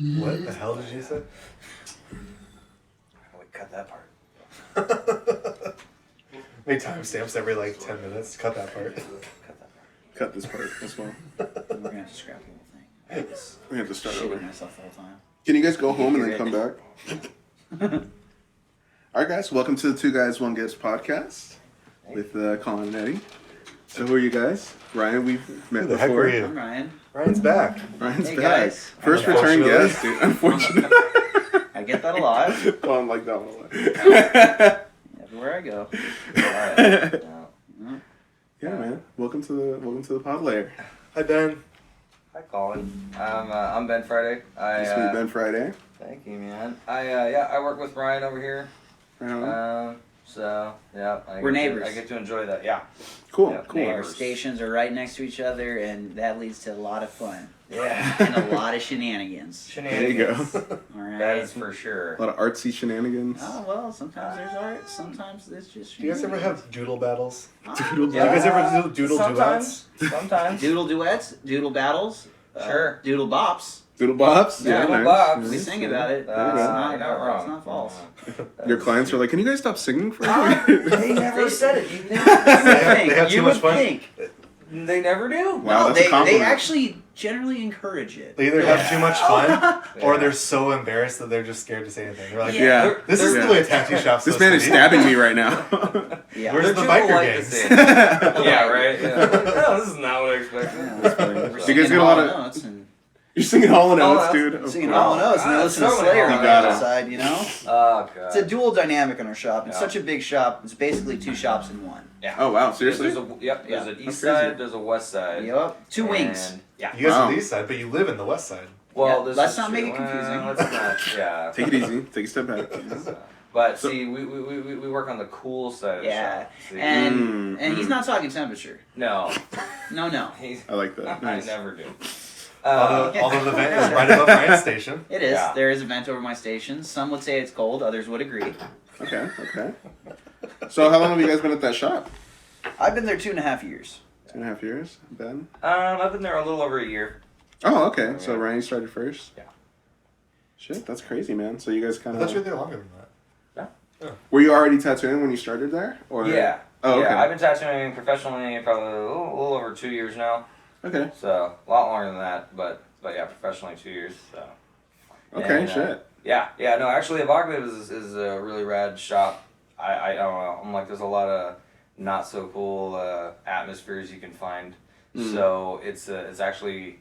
What the hell did you say? Wait, cut that part. Make timestamps every like 10 minutes. Cut that part. Cut this part as well. We're gonna have to scrap the whole thing. We have to start Shitting over. myself the whole time. Can you guys go home and then come back? All right, guys. Welcome to the Two Guys, One Guest podcast with Colin and Eddie. So who are you guys? Ryan, we've met Who the before. heck are you? I'm Ryan. Ryan's back. Ryan's Hey, back. guys. First return Unfortunately. guest, dude. Unfortunately. I get that a lot. Colin like that one a lot. Everywhere I go. Alright. Yeah, man. Welcome to the pod layer. Hi, Ben. Hi, Colin. I'm Ben Friday. Nice to meet Ben Friday. Thank you, man. I work with Ryan over here. Right on. So yeah, We're neighbors. I get to enjoy that. Yeah. Cool, Yeah, cool. Our neighbors. stations are right next to each other, and that leads to a lot of fun Yeah. and a lot of shenanigans. There you go. All right. That is for sure. A lot of artsy shenanigans. Oh well, sometimes there's art, sometimes it's just. Do you guys ever have doodle battles? Doodle Do you guys ever do doodle duets? Sometimes. doodle duets, doodle battles, Sure. doodle bops? Doodle bops? Yeah, doodle nice. bops. We Nice. sing about it. There you go. It's not, You're not wrong. It's not false. Your clients are like, can you guys stop singing for a minute? They never said it. You think? They have too You much would fun. think. They never do. Wow, No, that's a they compliment. actually generally encourage it. They either have too much fun or Yeah. they're so embarrassed that they're just scared to say anything. They're like, Yeah. this is Yeah. the way a tattoo shop's This supposed man to is be. stabbing me right now. Yeah. Where's They're the too biker polite to gangs? say it. Yeah, right. Yeah. No, this is not what I expected. That's funny. We're You guys singing get a Hall lot and of... Oates and You're singing Hall and Hall Oates, and dude. Oates. Of singing course. Hall and Oates, and they God, listen to so many Slayer Hall on and the other Oates. side, you know? Oh god. It's a dual dynamic in our shop. It's Yeah. such a big shop. It's basically two shops in one. Yeah. Oh, wow. There's Seriously? a, yep. There's Yeah. an east That's crazy. side. There's a west side. Yup. Two wings. And, yeah. You guys are Wow. the east side, but you live in the west side. Well, Yeah, this let's is not true. make it confusing. Let's not. Yeah. Take it easy. Take a step back. But So- see, we work on the cool side of the Yeah. shop. See? And he's not talking temperature. No. No. He's, I like that. I Nice. never do. Although the vent is right above Ryan's station. It is. Yeah. There is a vent over my station. Some would say it's cold. Others would agree. Okay, okay. So how long have you guys been at that shop? I've been there 2.5 years. 2.5 years, Ben? I've been there a little over a year. Oh, okay. So Ryan started first? Yeah. Shit, that's crazy, man. So you guys I kind thought you were of... there longer than that. Were you already tattooing when you started there? Or... Yeah. Oh, okay. Yeah, I've been tattooing professionally probably a little over 2 years now. Okay. So a lot longer than that, but yeah, professionally 2 years. So. Okay, And, shit. Yeah. No, actually, Evocative is a really rad shop. I don't know. I'm like, there's a lot of not so cool atmospheres you can find. Mm. So it's actually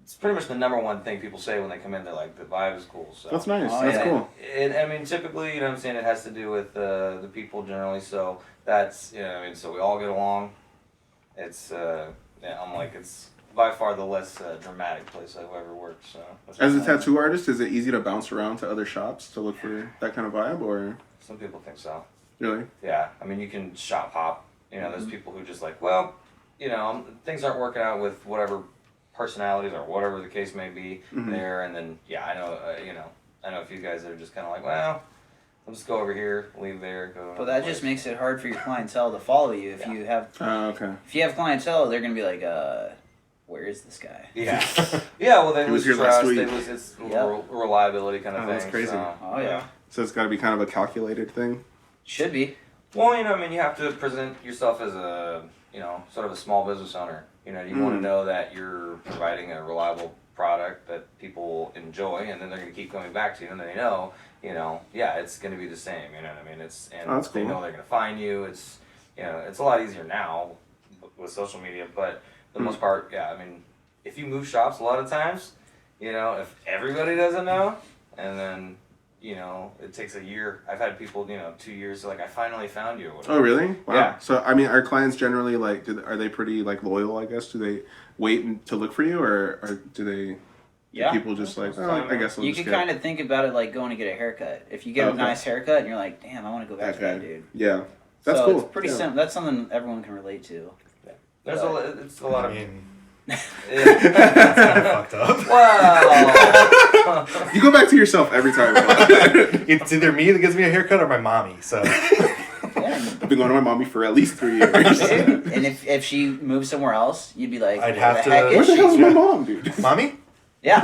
it's pretty much the number one thing people say when they come in. They're like, the vibe is cool. So That's nice. Oh, That's yeah. cool. And I mean, typically, you know what I'm saying, it has to do with the people generally. So that's, you know, I mean, so we all get along. It's yeah, I'm like, it's by far the less dramatic place I've ever worked. So that's As a nice. tattoo artist, is it easy to bounce around to other shops to look for that kind of vibe, or Some people think so. really? Yeah, I mean, you can shop hop. You know, there's people who just like, well, you know, things aren't working out with whatever personalities or whatever the case may be there, and then yeah, I know, you know, I know a few guys that are just kind of like, well, I'll just go over here, leave there, go. Well, that just makes it hard for your clientele to follow you. If you have Okay. clientele, they're gonna be like, where is this guy? Yeah, yeah. Well, they He was lose here last trust. week. They lose its Yep. reliability kind of Oh, thing. that's crazy. So, Oh yeah, So it's got to be kind of a calculated thing. should be. well, you know, I mean, you have to present yourself as a, you know, sort of a small business owner. You know, you want to know that you're providing a reliable product that people enjoy, and then they're going to keep coming back to you, and they know, you know, yeah, it's going to be the same. You know what I mean? It's and Oh, that's they cool. know they're going to find you. It's, you know, it's a lot easier now with social media, but for the most part, yeah. I mean, if you move shops a lot of times, you know, if everybody doesn't know, and then, you know, it takes a year. I've had people, you know, 2 years, like, I finally found you. Or whatever. Oh, really? Wow. Yeah. So, I mean, are clients generally like, are they pretty like loyal? I guess. Do they wait to look for you, or do they? Yeah. People just like, oh, I guess I'll You just can get kind of think about it like going to get a haircut. If you get a Okay. nice haircut and you're like, damn, I want to go back that to that guy. dude. Yeah, that's So cool. It's pretty yeah. simple. That's something everyone can relate to. It's a lot I of. mean, Yeah. that's kind of fucked up. Wow. You go back to yourself every time. It's either me that gives me a haircut or my mommy. So Yeah. I've been going to my mommy for at least 3 years. Dude, and if she moved somewhere else, you'd be like, I'd where have the to- heck Where is the she? hell's my mom, dude? mommy, Yeah.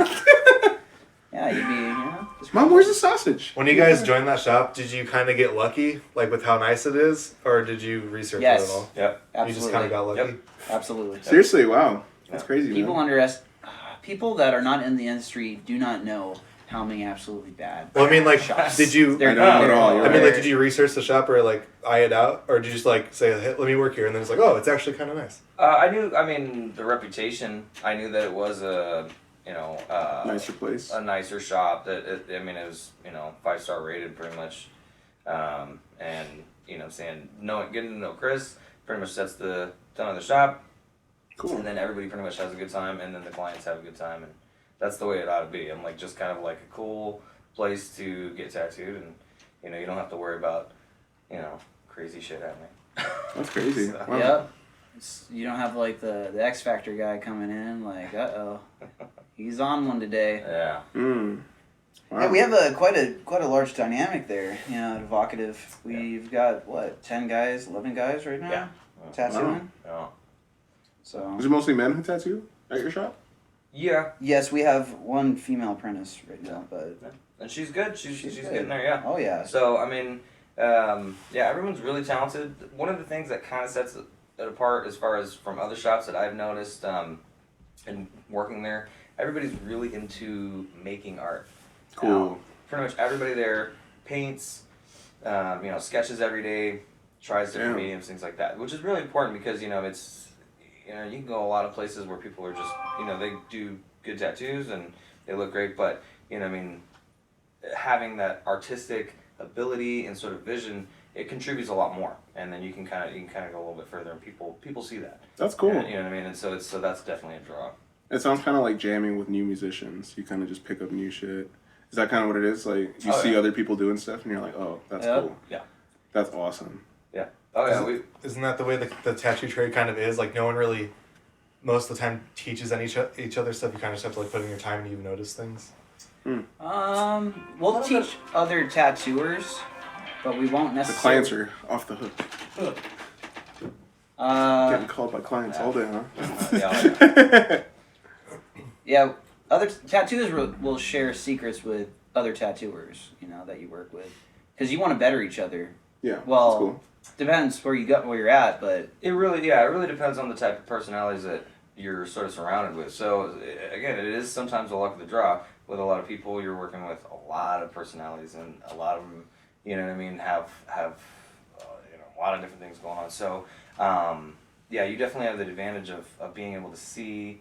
Yeah, you'd be, just Mom, where's the sausage? When you guys joined that shop, did you kind of get lucky, like with how nice it is, or did you research it at Yes. all? Yep. You just kind of got lucky. Yep. Absolutely. Seriously, wow. That's crazy, People man. people that are not in the industry do not know how many absolutely bad. Well, I mean, like, shops. did you? I don't know at all. I mean, like, did you research the shop or like eye it out, or did you just like say, hey, "Let me work here," and then it's like, "Oh, it's actually kind of nice." I knew. I mean, the reputation. I knew that it was a Nicer place. a nicer shop. That it was 5-star rated pretty much, and saying getting to know Chris pretty much sets the tone of the shop. Cool. And then everybody pretty much has a good time, and then the clients have a good time, and that's the way it ought to be. I'm like just kind of like a cool place to get tattooed, and you don't have to worry about crazy shit happening. That's crazy. So- Wow. Yep. You don't have like the X Factor guy coming in like, he's on one today. Yeah. Mm. Wow. Yeah, we have quite a large dynamic there. At Evocative, we've got 10 guys, 11 guys right now Yeah. tattooing. Yeah. So Is it mostly men who tattoo at your shop? Yeah. yes, we have one female apprentice right now, but And she's good. She's She's good. getting there. Yeah. oh yeah, So I mean, everyone's really talented. One of the things that kind of sets it apart, as far as from other shops that I've noticed, in working there, everybody's really into making art. Cool. Pretty much everybody there paints, sketches every day, tries different Damn. mediums, things like that, which is really important because it's you can go a lot of places where people are just they do good tattoos and they look great, but having that artistic ability and sort of vision, it contributes a lot more, and then you can kind of go a little bit further, and people see that. That's cool. And, you know what I mean? And so that's definitely a draw. It sounds kind of like jamming with new musicians. You kind of just pick up new shit. Is that kind of what it is? Like, you see other people doing stuff, and you're like, oh, that's cool. Yeah. That's awesome. Yeah. Oh yeah. Isn't that the way the tattoo trade kind of is? Like, no one really, most of the time, teaches each other stuff. You kind of just have to like put in your time and you notice things. we'll teach other tattooers, but we won't The necessarily. clients are off the hook. Uh, Getting called by clients all day, huh? yeah. yeah, other tattooers will share secrets with other tattooers, that you work with, because you want to better each other. Yeah. Well, that's cool. depends where you're at, but It really depends on the type of personalities that you're sort of surrounded with. So again, it is sometimes a luck of the draw. With a lot of people, you're working with a lot of personalities, and a lot of them, have a lot of different things going on. So you definitely have the advantage of being able to see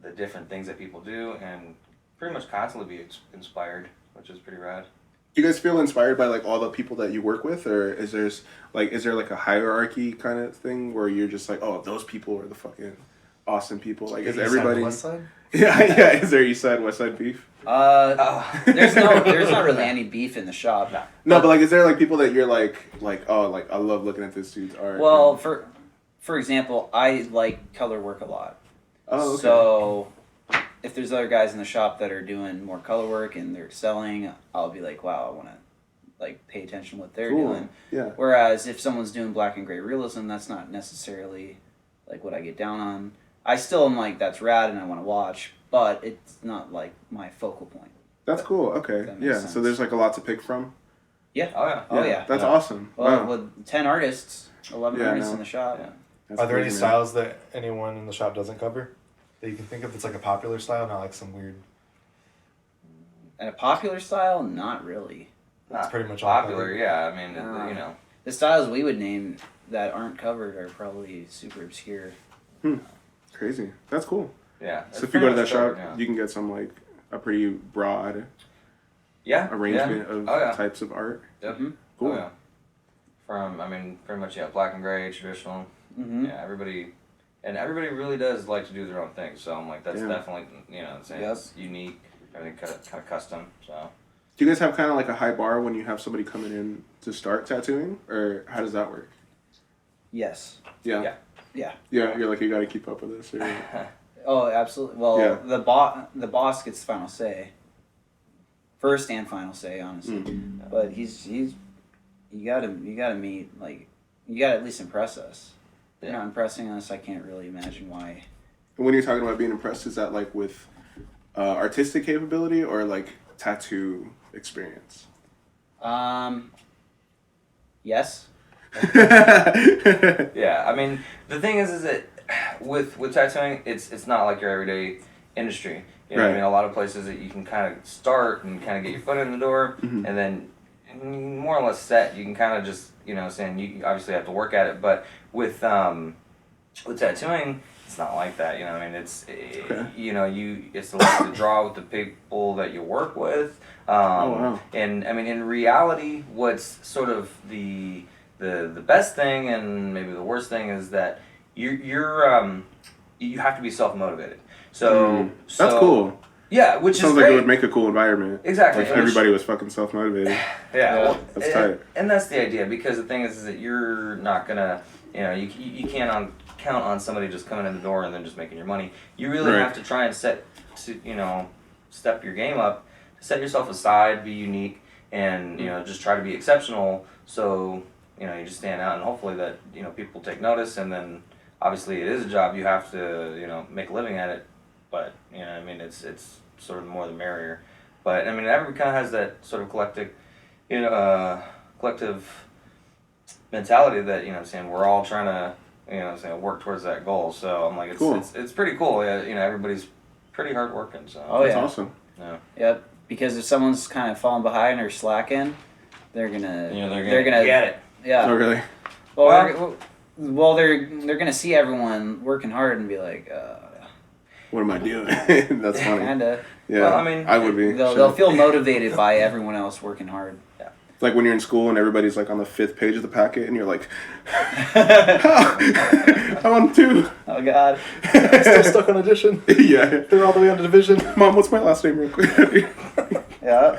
the different things that people do, and pretty much constantly be inspired, which is pretty rad. Do you guys feel inspired by like all the people that you work with, or is there like a hierarchy kind of thing where you're just like, oh, those people are the fucking awesome people? Like, is East side, everybody? West side? Yeah. Is there East Side, West Side beef? there's not really any beef in the shop. No, but like, is there like people that you're like oh, like I love looking at this dude's art? Well, for example, I like color work a lot. Oh, okay. So if there's other guys in the shop that are doing more color work and they're excelling, I'll be like, wow, I want to like pay attention to what they're Cool. doing. Yeah. Whereas if someone's doing black and gray realism, that's not necessarily like what I get down on. I still am like, that's rad and I want to watch, but it's not like my focal point. That's cool. Okay. That makes Yeah. sense. So there's like a lot to pick from. Yeah. Oh yeah. Oh yeah. That's Yeah. awesome. Well, Wow. with 10 artists, 11 Yeah, artists no. in the shop. Yeah. That's Are there any crazy, man. styles that anyone in the shop doesn't cover that you can think of that's like a popular style, not like some weird? And a popular style, not really. That's Not pretty much all popular. covered. Yeah. I mean, No. The styles we would name that aren't covered are probably super obscure. Crazy. That's cool. Yeah. So if you go to that It's shop, pretty much covered, you can get some like a pretty broad yeah. arrangement Yeah. of Oh, yeah. types of art. Yep. Mhm. Cool. Oh, yeah. Pretty much, black and gray, traditional. Mm-hmm. Yeah, everybody really does like to do their own thing. So I'm like, that's Yeah. definitely, it's unique, everything kind of custom. So Do you guys have kind of like a high bar when you have somebody coming in to start tattooing, or how does that work? Yes. Yeah. Yeah. Yeah. Yeah. You're like, you got to keep up with this. Or... Oh, absolutely. Well, Yeah. the boss gets the final say. First and final say, honestly. But he's you gotta meet, like, you gotta at least impress us. If you're Yeah. not impressing us, I can't really imagine why. And when you're talking about being impressed, is that like with artistic capability or like tattoo experience? Yes. Yeah, I mean, the thing is that with tattooing, it's not like your everyday industry. You know what I Right. mean? A lot of places that you can kind of start and kind of get your foot in the door, Mhm. and then more or less set. You can kind of just, saying you obviously have to work at it, but with tattooing, it's not like that. You know what I mean? It's it's the luck to draw with the people that you work with. Wow. And I mean, in reality, what's sort of the best thing and maybe the worst thing is that you have to be self-motivated. So That's cool. Yeah, which Sounds is like great. it would make a cool environment. Exactly. If everybody was fucking self-motivated. Yeah, well, That's tight. And that's the idea, because the thing is that you're not gonna, you can't count on somebody just coming in the door and then just making your money. You really Right. have to try and step your game up, set yourself aside, be unique, and just try to be exceptional. So you just stand out, and hopefully that people take notice, and then obviously it is a job, you have to make a living at it. But I mean, it's sort of the more the merrier. But I mean, everyone kind of has that sort of collective mentality that we're all trying to work towards that goal. So I'm like, Cool. it's pretty cool. Yeah, everybody's pretty hard working. So Oh, That's yeah. awesome. yeah. Yep. Because if someone's kind of falling behind or slacking, they're gonna they're gonna get it. Yeah. Oh, really? Well, they're gonna see everyone working hard and be like, What am I doing? That's funny. kinda. Yeah, Well, I mean, I would be. They'll feel motivated by everyone else working hard. It's like when you're in school and everybody's like on the 5th page of the packet and you're like, I'm on 2. Oh God. Still stuck on addition. Yeah. They're all the way on to division. Mom, what's my last name real quick? Yeah.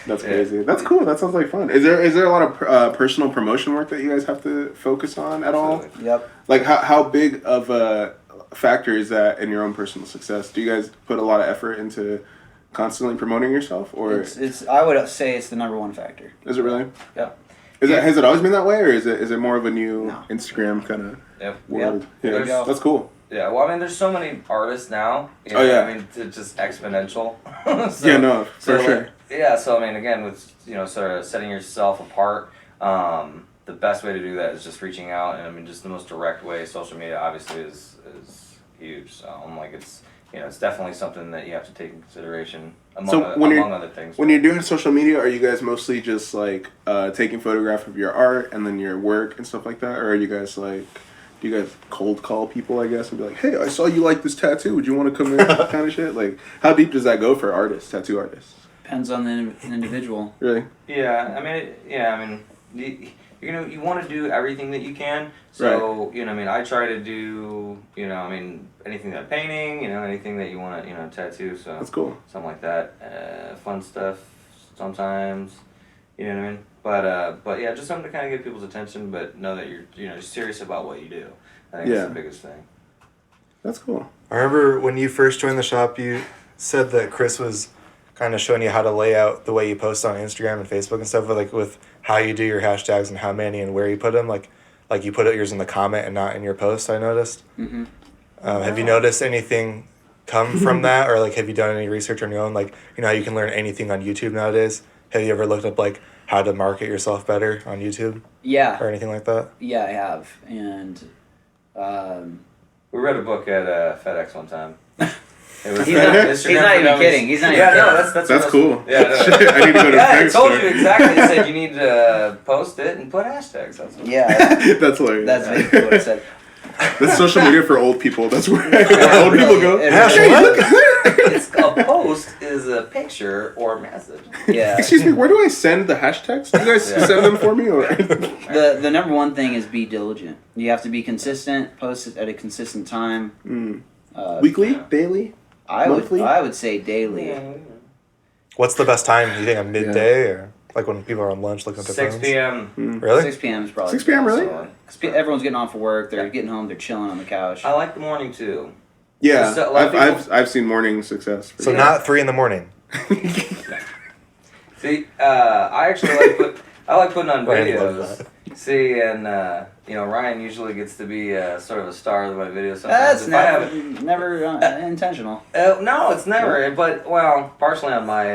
That's crazy. That's cool. That sounds like fun. Is there a lot of personal promotion work that you guys have to focus on at all? Absolutely. Yep. Like how big of a factor is that in your own personal success? Do you guys put a lot of effort into constantly promoting yourself, or It's I would say it's the number one factor. is it really? Yep. Has it always been that way, or is it more of a new No. Instagram kind of Yep. world? There you go. That's cool. Yeah, well, I mean, there's so many artists now. Oh, yeah. I mean, it's just exponential. So- Yeah, no, for so, sure. like, yeah, so I mean, again, with sort of setting yourself apart, the best way to do that is just reaching out, and I mean, just the most direct way. Social media obviously is huge. So I'm like, it's definitely something that you have to take in consideration among other things. When you're doing social media, are you guys mostly just like taking photograph of your art and then your work and stuff like that, or are you guys like? Do you guys cold call people, I guess, and be like, "Hey, I saw you like this tattoo. Would you want to come in?" Kind of shit. Like, how deep does that go for artists, tattoo artists? Depends on the individual. Really? Yeah, I mean, you want to do everything that you can. So I mean, I try to do I mean, anything that painting, anything that you want to tattoo. So That's cool. something like that, fun stuff sometimes. You know what I mean? But yeah, just something to kind of get people's attention, but know that you're serious about what you do. I think that's the biggest thing. That's cool. I remember when you first joined the shop, you said that Chris was kind of showing you how to lay out the way you post on Instagram and Facebook and stuff, but like with how you do your hashtags and how many and where you put them, like you put yours in the comment and not in your post, I noticed. Mm-hmm. Have you noticed anything come from that, or like have you done any research on your own? Like, how you can learn anything on YouTube nowadays. Have you ever looked up like how to market yourself better on YouTube Yeah. or anything like that? Yeah, I have, and We read a book at FedEx one time. It was he's not Instagram for even Dummies. kidding. He's not Yeah, even no, kidding. that's cool. Yeah, no. I need to go to the Yeah, I FedEx told store. you exactly. It said you need to post it and put hashtags. That's what Yeah, That's hilarious. that's basically what I said. That's social media for old people. That's where old people go. It Hey, really- look. it's a post is a picture or a message. Yeah. Excuse me, where do I send the hashtags? Do you guys Yeah. send them for me? Or The number one thing is be diligent. You have to be consistent. Post it at a consistent time. Weekly? Yeah. Daily? I monthly? would say daily. What's the best time? You think a midday or like when people are on lunch looking at their 6 phones? p.m. Really? 6 p.m. is probably 6 p.m. really? so, 'cause everyone's getting off of work. They're getting home. They're chilling on the couch. I like the morning too. Yeah, So, a lot of I've seen morning success. For So sure. not 3 a.m. See, I actually like putting on Randy loves videos. See, and Ryan usually gets to be sort of a star of my videos. Sometimes That's never intentional. No, it's never. But partially on my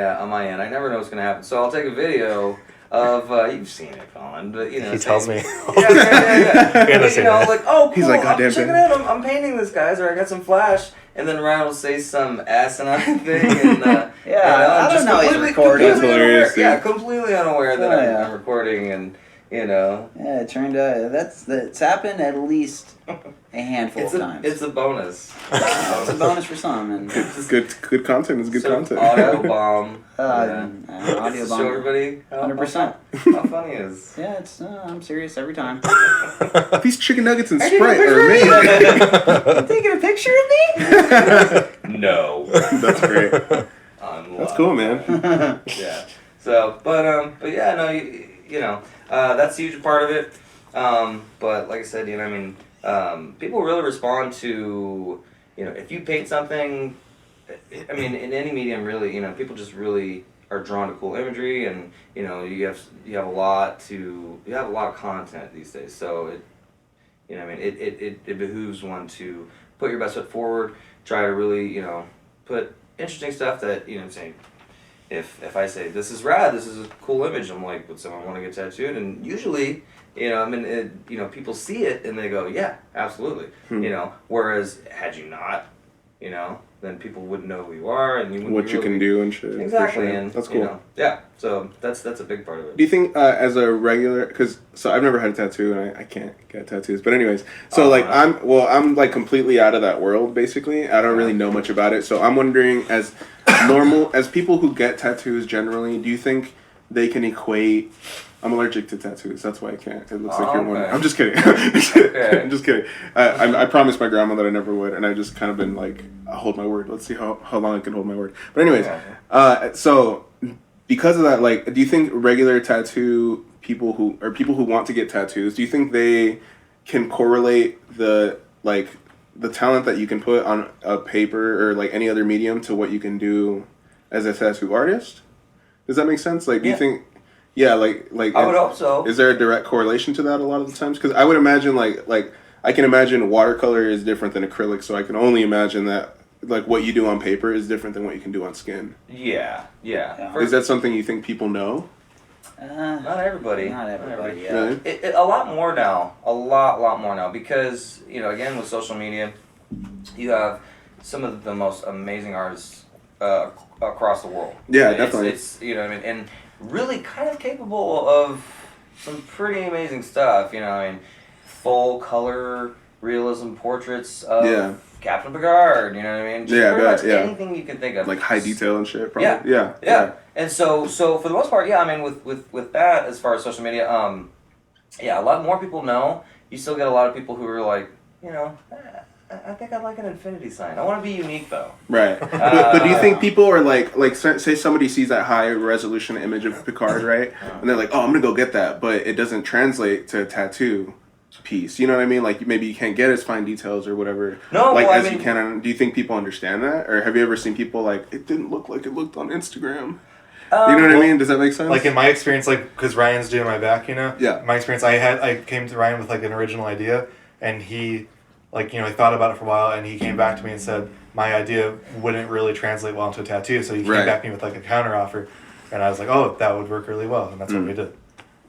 end, I never know what's gonna happen. So I'll take a video of you've seen it, Colin, but He tells me. Yeah. Like, oh, cool. He's like, goddamn, check it out. I'm painting this, guys, or I got some flash. And then Ryan will say some asinine thing, and I don't know he's recording. That's hilarious, dude. Yeah, completely unaware that I'm recording, and Yeah, it turned out that's happened at least a handful of times. It's a bonus. It's a bonus for some, and good content is good content. Audio bomb. Audio Just bomb. show everybody 100%. how funny it is. Yeah, it's I'm serious every time. These chicken nuggets and Are you Sprite are taking amazing. You taking a picture of me? No. That's great. That's cool, man. Yeah. So, but yeah, no, that's a huge part of it. But like I said, people really respond to, if you paint something, in any medium, really, people just really are drawn to cool imagery, and you have a lot of content these days. So it behooves one to put your best foot forward, try to really, put interesting stuff that, saying, if I say, this is rad, this is a cool image, I'm like, would someone want to get tattooed? And usually, people see it and they go, yeah, absolutely. Whereas had you not, then people wouldn't know who you are, and you wouldn't what you can do and shit. Exactly, sure. and that's cool. So that's a big part of it. Do you think as a regular, so I've never had a tattoo and I can't get tattoos, but anyways, so I'm like completely out of that world basically. I don't really know much about it, so I'm wondering as people who get tattoos generally, do you think they can equate? I'm allergic to tattoos. That's why I can't. It looks like you're one. I'm just kidding. Okay. I'm just kidding. I promised my grandma that I never would, and I just kind of been like, I'll hold my word. Let's see how long I can hold my word. But anyways, so because of that, like, do you think regular tattoo people who want to get tattoos, do you think they can correlate the talent that you can put on a paper or like any other medium to what you can do as a tattoo artist? Does that make sense? Like, do you think? Yeah, like I would hope so. Is there a direct correlation to that a lot of the times? Because I would imagine like I can imagine watercolor is different than acrylic, so I can only imagine that like what you do on paper is different than what you can do on skin. Yeah. Is that something you think people know? Not everybody. Yeah. Really? A lot more now. A lot more now, because again, with social media, you have some of the most amazing artists across the world. Yeah, definitely. It's and really kind of capable of some pretty amazing stuff. Full color realism portraits of Captain Picard. You know what I mean? Just pretty much anything you can think of. Like high detail and shit. Probably. Yeah. And so for the most part, with that, as far as social media, a lot more people know. You still get a lot of people who are like, I think I'd like an infinity sign. I want to be unique, though. Right. But do you think people are like say somebody sees that high resolution image of Picard, right? And they're like, oh, I'm going to go get that. But it doesn't translate to a tattoo piece. You know what I mean? Like, maybe you can't get as fine details or whatever. No, you can. Do you think people understand that? Or have you ever seen people like, it didn't look like it looked on Instagram? You know what I mean? Does that make sense? Like in my experience, like, because Ryan's doing my back, Yeah. My experience, I came to Ryan with like an original idea, and he, like, he thought about it for a while, and he came back to me and said my idea wouldn't really translate well into a tattoo, so he came back to me with like a counter offer, and I was like, oh, that would work really well, and that's what we did.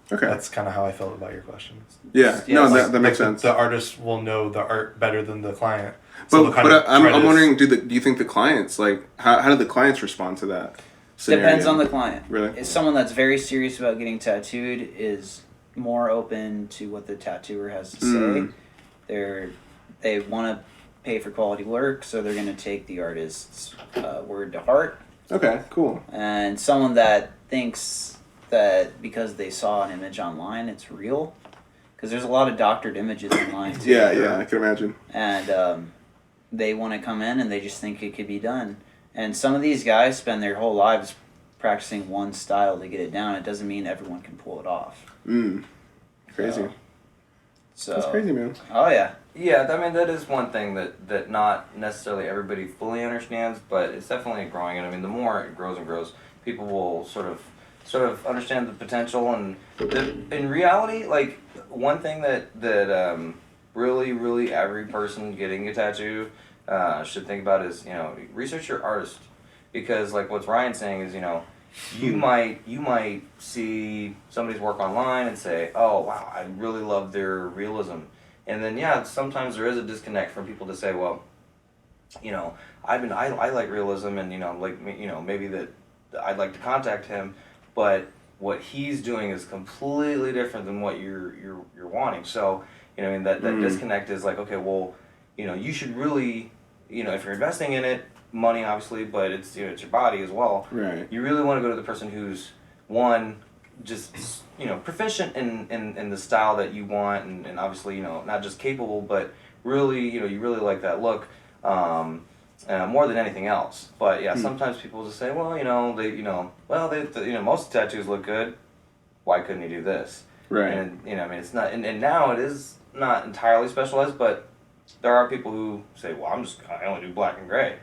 Okay. That's kind of how I felt about your question. Yeah. No, that makes sense. The artist will know the art better than the client. So but I'm wondering, do you think the clients, like, how do the clients respond to that scenario? Depends on the client. Really? If someone that's very serious about getting tattooed is more open to what the tattooer has to say. They want to pay for quality work, so they're going to take the artist's word to heart. Okay, cool. And someone that thinks that because they saw an image online, it's real, because there's a lot of doctored images online too. Yeah, I can imagine. And they want to come in and they just think it could be done. And some of these guys spend their whole lives practicing one style to get it down. It doesn't mean everyone can pull it off. Crazy. So that's crazy, man. Oh yeah. Yeah, I mean, that is one thing that not necessarily everybody fully understands, but it's definitely growing. And I mean, the more it grows and grows, people will sort of sort of understand the potential and in reality, like one thing that really every person getting a tattoo should think about is, you know, research your artist, because like what Ryan's saying is, you know, you might see somebody's work online and say, oh wow, I really love their realism, and then yeah, sometimes there is a disconnect from people to say, well, you know, I like realism, and you know, like, you know, maybe that I'd like to contact him, but what he's doing is completely different than what you're wanting. So, you know, I mean, that disconnect is like, okay, well, you know, you should really, you know, if you're investing in it, money obviously, but it's, you know, it's your body as well. Right. You really want to go to the person who's, one, just, you know, proficient in the style that you want, and obviously, you know, not just capable, but really, you know, you really like that look. More than anything else. But yeah, sometimes people just say, well, you know, most tattoos look good. Why couldn't you do this? Right. And you know, I mean, it's not, and now it is not entirely specialized, but there are people who say, well, I only do black and gray,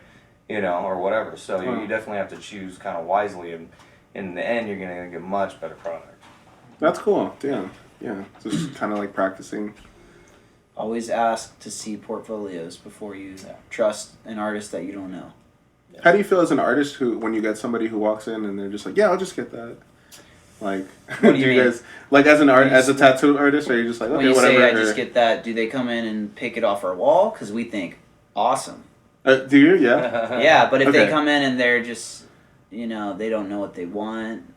you know, or whatever. So you definitely have to choose kind of wisely, and in the end, you're gonna get much better product. That's cool. Damn. Yeah. Just kind of like practicing. Always ask to see portfolios before you trust an artist that you don't know. How do you feel as an artist when you get somebody who walks in and they're just like, yeah, I'll just get that? Like, What do you mean? guys, like as a tattoo artist, are you just like, okay, When you whatever? say I just get that, do they come in and pick it off our wall? Because we think, awesome. Do you? Yeah. Yeah, but if they Okay. come in and they're just, you know, they don't know what they want, and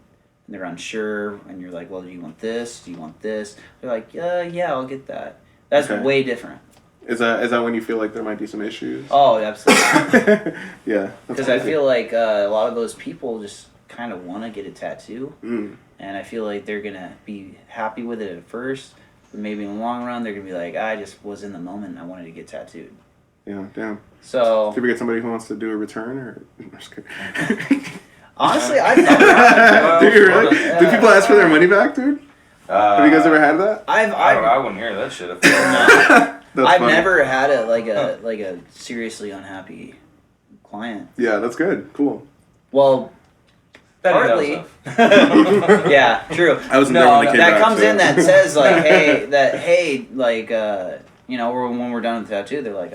they're unsure, and you're like, well, do you want this? Do you want this? They're like, yeah, I'll get that. That's Okay. way different. Is that when you feel like there might be some issues? Oh, absolutely. Yeah. Because I feel like a lot of those people just kind of want to get a tattoo, and I feel like they're gonna be happy with it at first, but maybe in the long run they're gonna be like, I just was in the moment and I wanted to get tattooed. Yeah. Damn. So Do you ever get somebody who wants to do a return, or? I'm just kidding. honestly, I've never. Do you really? Do people ask for their money back, dude? Have you guys ever had that? I wouldn't hear that shit. If That's I've funny. never had a seriously unhappy client. Yeah, that's good. Cool. Well, partly. Yeah, true. I wasn't there when they came that back, comes so. in that says like, hey, like, you know, when we're done with the tattoo, they're like,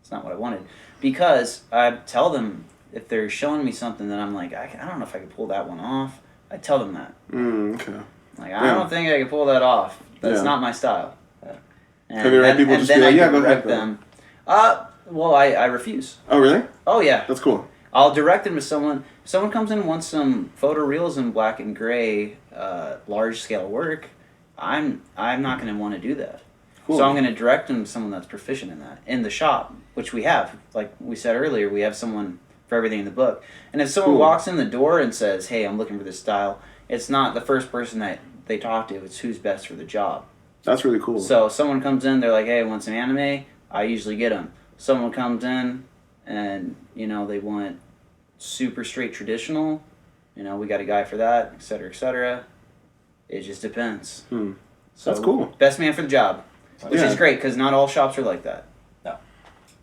it's not what I wanted, because I tell them if they're showing me something that I'm like, I don't know if I can pull that one off. I tell them that. Okay. Like, I don't think I can pull that off. That's not my style. And, Have you ever had people just be like, yeah, go ahead, direct them. Well, I refuse. Oh, really? Oh, yeah. That's cool. I'll direct them to someone. If someone comes in and wants some photorealism, black and gray, large scale work, I'm not going to want to do that. Cool. So I'm going to direct them to someone that's proficient in that in the shop, which we have. Like we said earlier, we have someone for everything in the book. And if someone walks in the door and says, "Hey, I'm looking for this style," it's not the first person that they talk to. It's who's best for the job. That's really cool. So someone comes in, they're like, "Hey, I want some anime." I usually get them. Someone comes in, and you know they want super straight traditional. You know, we got a guy for that, et cetera, et cetera. It just depends. So That's cool. Best man for the job, which is great because not all shops are like that. No.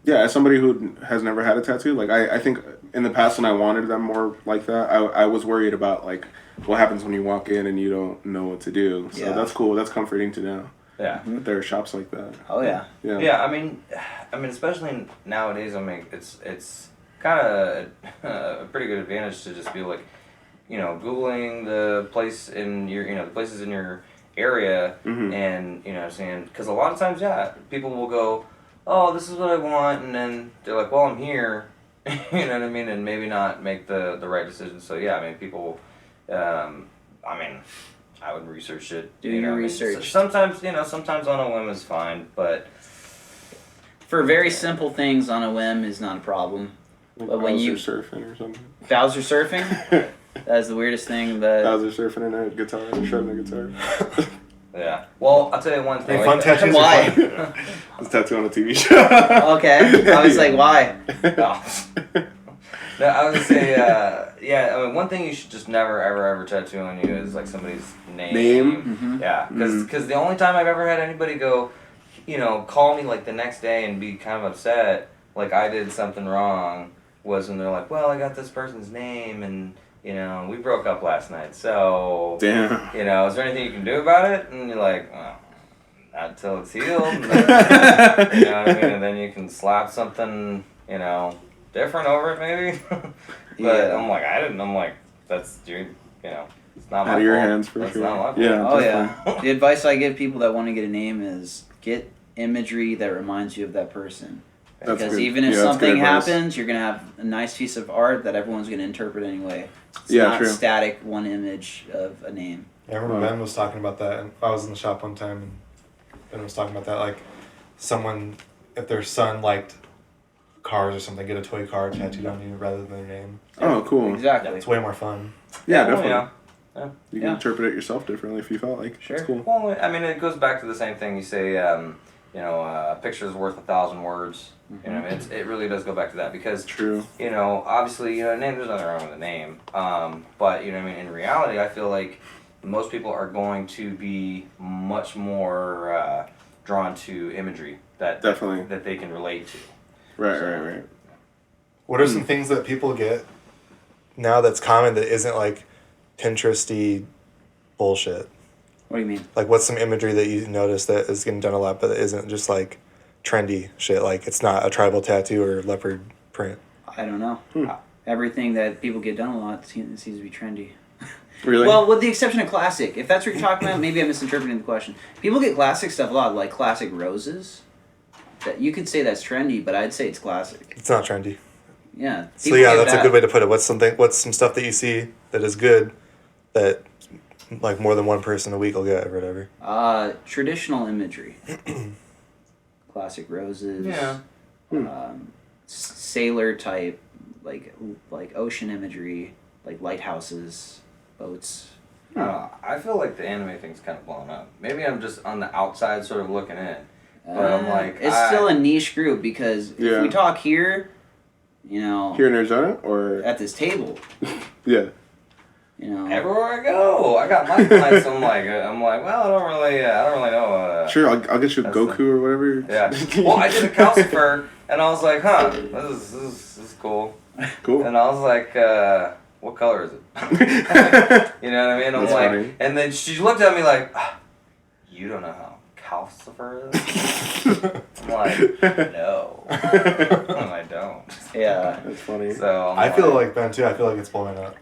Yeah, as somebody who has never had a tattoo, like I think in the past when I wanted them more like that, I was worried about like what happens when you walk in and you don't know what to do. So that's cool. That's comforting to know. Yeah. That there are shops like that. Oh yeah. Yeah. Yeah, I mean, especially nowadays. I mean, it's kind of a pretty good advantage to just be like, you know, Googling the place in your, you know, the places in your area, and you know, saying, because a lot of times, people will go, oh, this is what I want, and then they're like, well, I'm here, you know what I mean, and maybe not make the right decision. So yeah, I mean, people, I would research it. Do your research. Sometimes, you know, sometimes on a whim is fine, but For very simple things, on a whim is not a problem. Like But when you surfing or something. Bowser surfing, that's the weirdest thing. That Bowser surfing and a guitar, shredding a guitar. yeah. Well, I'll tell you one thing. Hey, fun tattoos Why? are fun. This tattoo on a TV show. Okay, I was like, why? No, I was gonna say, I mean, one thing you should just never, ever tattoo on you is like somebody's name. Yeah, because the only time I've ever had anybody go, you know, call me like the next day and be kind of upset, like I did something wrong, was when they're like, well, I got this person's name and you know, we broke up last night, so Damn. you know, is there anything you can do about it? And you're like, oh, not until it's healed. And then, you know what I mean? And then you can slap something, you know, different over it maybe. But I'm like, that's you know, it's not my Out of your fault. hands for That's sure. not my fault. Yeah. Oh definitely. yeah. The advice I give people that want to get a name is get imagery that reminds you of that person. That's Because good. even if Yeah, that's good something advice. happens, you're gonna have a nice piece of art that everyone's gonna interpret anyway. It's Yeah, not true. static one image of a name. Yeah, I remember Ben was talking about that, and I was in the shop one time, and Ben was talking about that, like, someone, if their son liked cars or something, get a toy car tattooed on you rather than their name. Oh, cool. Exactly. It's way more fun. Yeah, Oh, definitely. yeah. You can Yeah. interpret it yourself differently if you felt like. Sure. It's cool. Well, I mean, it goes back to the same thing. You say, you know, a picture is worth 1,000 words. You know, it really does go back to that because, True. you know, obviously, you know, name, there's nothing wrong with a name. But, you know, I mean, in reality, I feel like most people are going to be much more drawn to imagery that Definitely. that they can relate to. Right. What are some things that people get now that's common that isn't, like, Pinteresty bullshit? What do you mean? Like, what's some imagery that you notice that is getting done a lot, but that isn't just, like, trendy shit? Like, it's not a tribal tattoo or leopard print. I don't know. Everything that people get done a lot seems to be trendy. Really? Well, with the exception of classic. If that's what you're talking about, maybe I'm misinterpreting the question. People get classic stuff a lot, like classic roses. That you could say that's trendy, but I'd say it's classic. It's not trendy. Yeah. So people yeah, get that's a good way to put it. What's some stuff that you see that is good that like more than one person a week will get or whatever? Traditional imagery. Classic roses. Yeah. Sailor type, like ocean imagery, like lighthouses, boats. I feel like the anime thing's kind of blown up. Maybe I'm just on the outside sort of looking in. But I'm like, it's still a niche group because if Yeah. we talk here, you know, Here in Arizona, or at this table, yeah. you know, everywhere I go, I got my clients. I'm like, well, I don't really know. Sure, I'll get you That's Goku or whatever. Yeah. Well, I did a calcifer, and I was like, this is cool. Cool. And I was like, what color is it? You know what I mean? I'm That's like, funny. and then she looked at me like, you don't know how calcifer is? I'm like, no, I don't. yeah. That's funny. So I feel like Ben too. I feel like it's blowing up.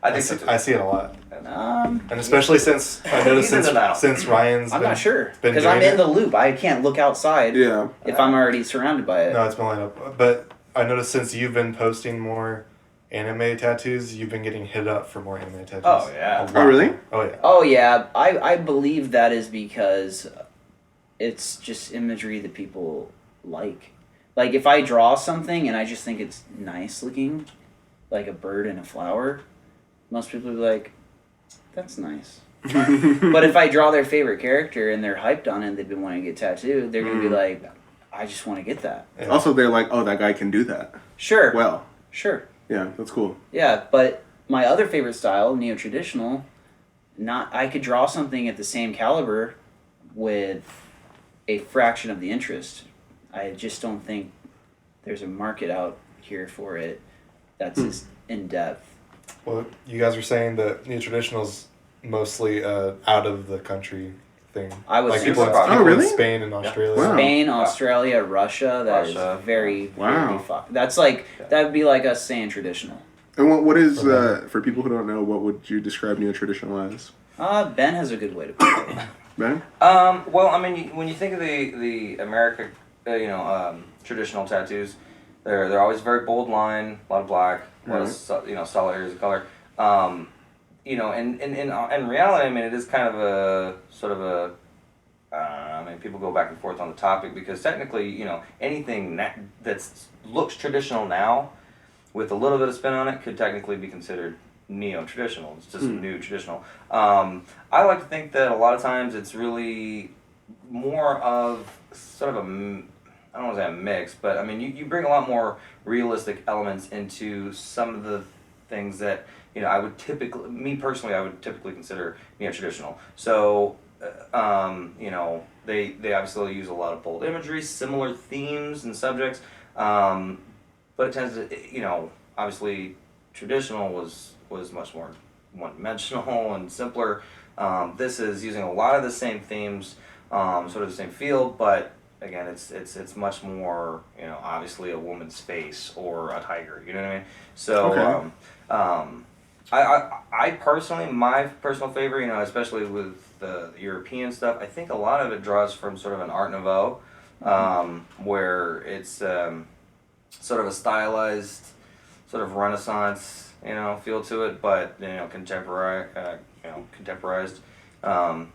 I think so too. I see it a lot, Um, and especially since I noticed He's in and out. since Ryan's. I'm been, not sure been because I'm doing in it. the loop. I can't look outside Yeah. if I'm already surrounded by it. No, it's been blowing up. But I noticed since you've been posting more anime tattoos, you've been getting hit up for more anime tattoos. Oh, yeah. A lot Oh, really? more. Oh yeah. Oh yeah, I believe that is because it's just imagery that people like. Like if I draw something and I just think it's nice looking, like a bird and a flower, most people will be like, "That's nice." But if I draw their favorite character and they're hyped on it, and they've been wanting to get tattooed, they're gonna be like, "I just want to get that." Yeah. Also, they're like, oh, that guy can do that. Sure. Well, Sure. yeah, that's cool. Yeah, but my other favorite style, neo-traditional, I could draw something at the same caliber with a fraction of the interest. I just don't think there's a market out here for it that's as in-depth. Well, you guys were saying that new traditional's mostly out of the country thing. I was like saying people, so. people Oh, really? in Spain and Australia. Wow. Spain, Australia, Russia, Russia. is very, Wow. very that's like, that would be like us saying traditional. And what is, for people who don't know, what would you describe neo-traditional as? Ben has a good way to put it. Ben? Well, I mean, when you think of the America, traditional tattoos, they're always very bold line, a lot of black, a lot of solid areas of color. And in reality, I mean, it is kind of a sort of a. I mean, people go back and forth on the topic because technically, anything that looks traditional now, with a little bit of spin on it, could technically be considered neo-traditional. It's just new traditional. I like to think that a lot of times it's really more of sort of I don't want to say a mix, but I mean you bring a lot more realistic elements into some of the things that I would typically, me personally, I would typically consider neo-traditional. So they obviously use a lot of bold imagery, similar themes and subjects, but it tends to obviously traditional was much more one-dimensional and simpler. This is using a lot of the same themes, sort of the same feel, but again, it's much more, obviously a woman's face or a tiger. You know what I mean? So, Okay. I personally, my personal favorite, especially with the European stuff, I think a lot of it draws from sort of an Art Nouveau, where it's sort of a stylized, sort of Renaissance, feel to it, but contemporized.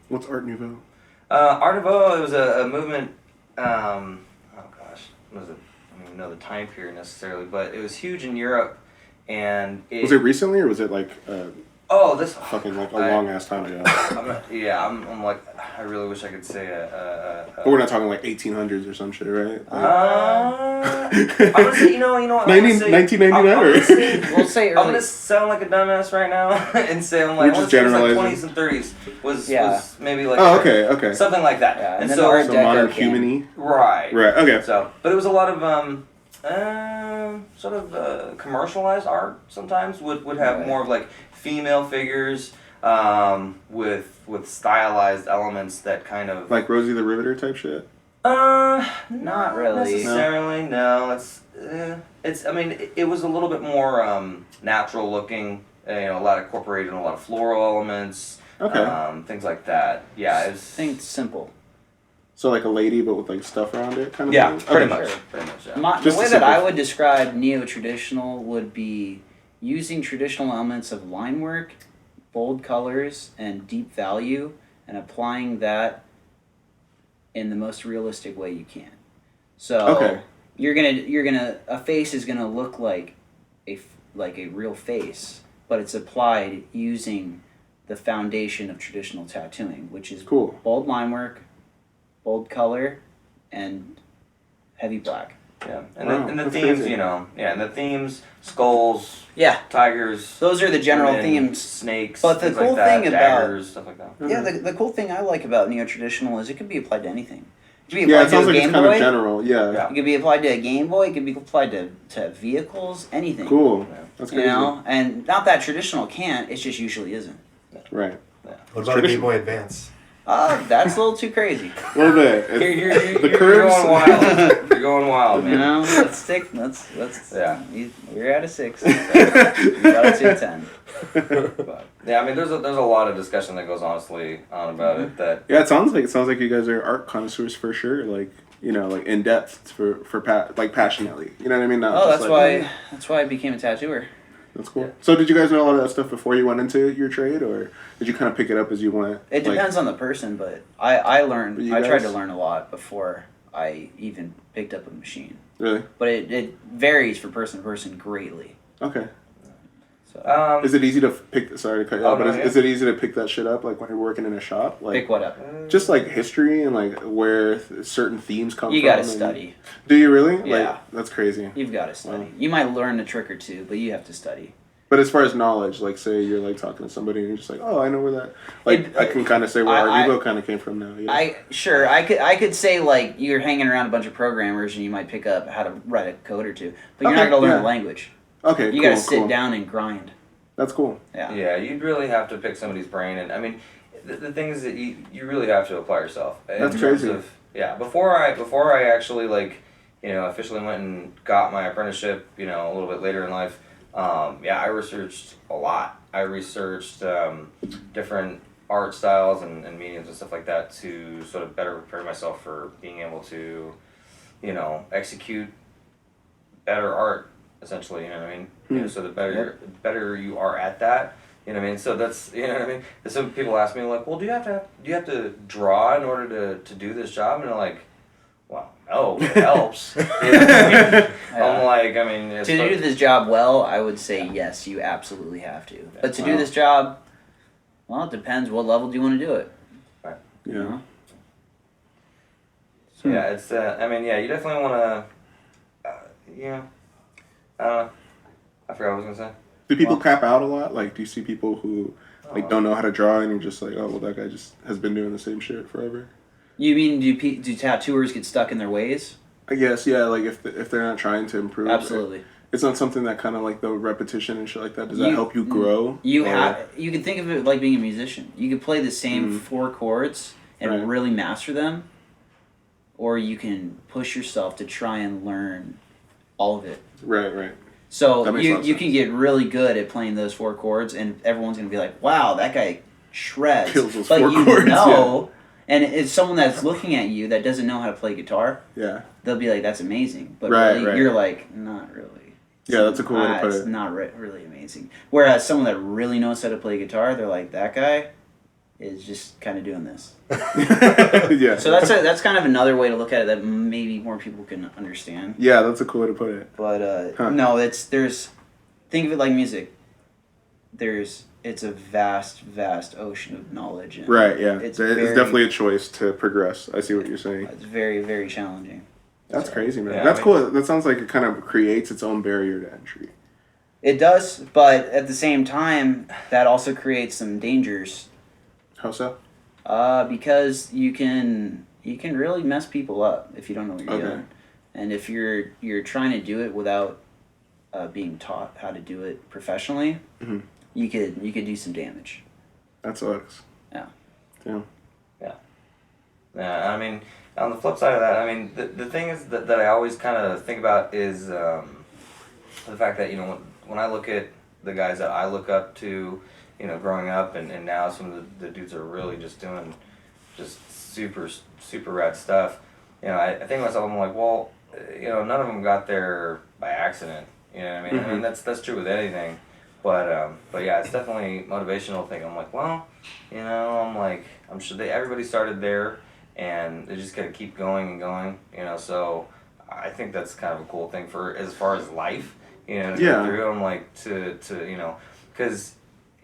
What's Art Nouveau? Art Nouveau, it was a movement. Oh gosh, what was it? I don't even know the time period necessarily, but it was huge in Europe, and Was it recently or was it like this fucking like a long ass time ago? I'm like, I really wish I could say But we're not talking like 1800s or some shit, right? I'm gonna say, you know what? 1999 We'll say I'm early. gonna sound like a dumbass right now and say I'm like, We're just like generalizing. 20s and 30s was maybe like Oh, okay. something like that. Yeah, and and then so Art So Deco modern came. humany. right, Okay. So, but it was a lot of sort of commercialized art. Sometimes would have Right. more of like female figures with stylized elements that kind of Like Rosie the Riveter type shit? not really. necessarily. No, it's. I mean, it was a little bit more natural looking. A lot incorporated in a lot of floral elements. Okay. Things like that. Yeah, it's. Think simple. So like a lady but with like stuff around it kind of Yeah, thing? pretty Okay. much. Sure. Pretty much. Yeah. The Just way to that I simplify. would describe neo-traditional would be using traditional elements of line work, bold colors, and deep value, and applying that in the most realistic way you can. So Okay. you're gonna a face is gonna look like a real face, but it's applied using the foundation of traditional tattooing, which is Cool. bold line work, bold color, and heavy black. Yeah, and Wow, the that's themes, crazy. and the themes, skulls, Yeah, tigers, those are the general women, themes. snakes, But the things cool like that, thing about- daggers, stuff like that. Yeah, the cool thing I like about neo-traditional is it can be applied to anything. It can be Yeah, applied it sounds to a like it's Game kind Boy. of general. Yeah. Yeah. It could be applied to a Game Boy. It could be applied to vehicles, anything. Cool. Yeah. That's You crazy. know, and not that traditional can't. It just usually isn't. Right. What about a Game Boy Advance? That's a little too crazy. A little bit. You're The curves. going wild. You're going wild, You man. know, let's stick. Let's. Yeah. We're at a 6. You got a 210. But, yeah, I mean, there's a lot of discussion that goes honestly on about it. That Yeah, it sounds like you guys are art connoisseurs for sure. Like like in depth like passionately. You know what I mean? Not Oh, just that's why I became a tattooer. That's cool. Yeah. So did you guys know a lot of that stuff before you went into your trade, or did you kind of pick it up as you went? It Like, depends on the person, but I learned. But you I tried to guys- learn a lot before I even picked up a machine. Really? But it varies from person to person greatly. Okay. So Is it easy to pick? Sorry to cut you off, Oh, but no, is it easy to pick that shit up like when you're working in a shop? Like pick what up. just like history and like where certain themes come You from. got to and- study. Do you really? Yeah. Like that's crazy. You've got to study. Wow. You might learn a trick or two, but you have to study. But as far as knowledge, like say you're like talking to somebody and you're just like, oh, I know where that. Like I can kind of say where I- Arvivo kind of came from now. Yeah. I could say like you're hanging around a bunch of programmers and you might pick up how to write a code or two, but you're Okay, not gonna learn yeah. the language. Okay. You cool, got to sit cool. down and grind. That's cool. Yeah. Yeah, you'd really have to pick somebody's brain, and I mean, the thing is that you really have to apply yourself. In That's terms crazy. Of, yeah, before I actually officially went and got my apprenticeship, a little bit later in life. I researched a lot. I researched different art styles and mediums and stuff like that to sort of better prepare myself for being able to, execute better art. Essentially, you know what I mean. So the better you are at that, you know what I mean. So that's you know what I mean. And some people ask me like, well, do you have to draw in order to do this job? And they're like, well, no, it helps. You know what I mean? I'm like, I mean, it's To do this job well, I would say yes, you absolutely have to. But to do Wow. this job, well, it depends. What level do you want to do it? Yeah. You know? So yeah, it's I mean, yeah, you definitely want to, I forgot what I was gonna say. Do people Well- cap out a lot? Like, do you see people who like don't know how to draw, and you're just like, oh, well, that guy just has been doing the same shit forever? You mean do tattooers get stuck in their ways? I guess, yeah. Like if they're not trying to improve, Absolutely. It's not something that kind of like the repetition and shit like that. Does that help you grow? You can think of it like being a musician. You can play the same 4 chords and really master them, or you can push yourself to try and learn all of it. Right. So you can get really good at playing those 4 chords, and everyone's gonna be like, "Wow, that guy shreds." Kills those but 4 you chords, know, and it's someone that's looking at you that doesn't know how to play guitar. Yeah. They'll be like, "That's amazing," but Right. you're like, "Not really." Yeah, that's a cool way to put It's it. not really amazing. Whereas someone that really knows how to play guitar, they're like, "That guy is just kind of doing this." Yeah. So that's kind of another way to look at it that maybe more people can understand. Yeah, that's a cool way to put it. But no, think of it like music. It's a vast ocean of knowledge. And Right, yeah. It's definitely a choice to progress. I see what you're saying. It's very, very challenging. That's crazy, man. Yeah, That's cool. That sounds like it kind of creates its own barrier to entry. It does, but at the same time, that also creates some dangers. How so? Because you can really mess people up if you don't know what you're Okay. doing, and if you're trying to do it without being taught how to do it professionally, you could do some damage. That sucks. Yeah. Yeah, I mean, on the flip side of that, I mean, the thing is that I always kind of think about is the fact that, when I look at the guys that I look up to, growing up, and now some of the dudes are really just doing just super rad stuff. I think to myself, I'm like, well, none of them got there by accident. You know what I mean? I mean, that's true with anything. But yeah, it's definitely a motivational thing. I'm like, well, I'm sure everybody started there, and they just gotta keep going and going. So I think that's kind of a cool thing for as far as life. To go through. I'm like to because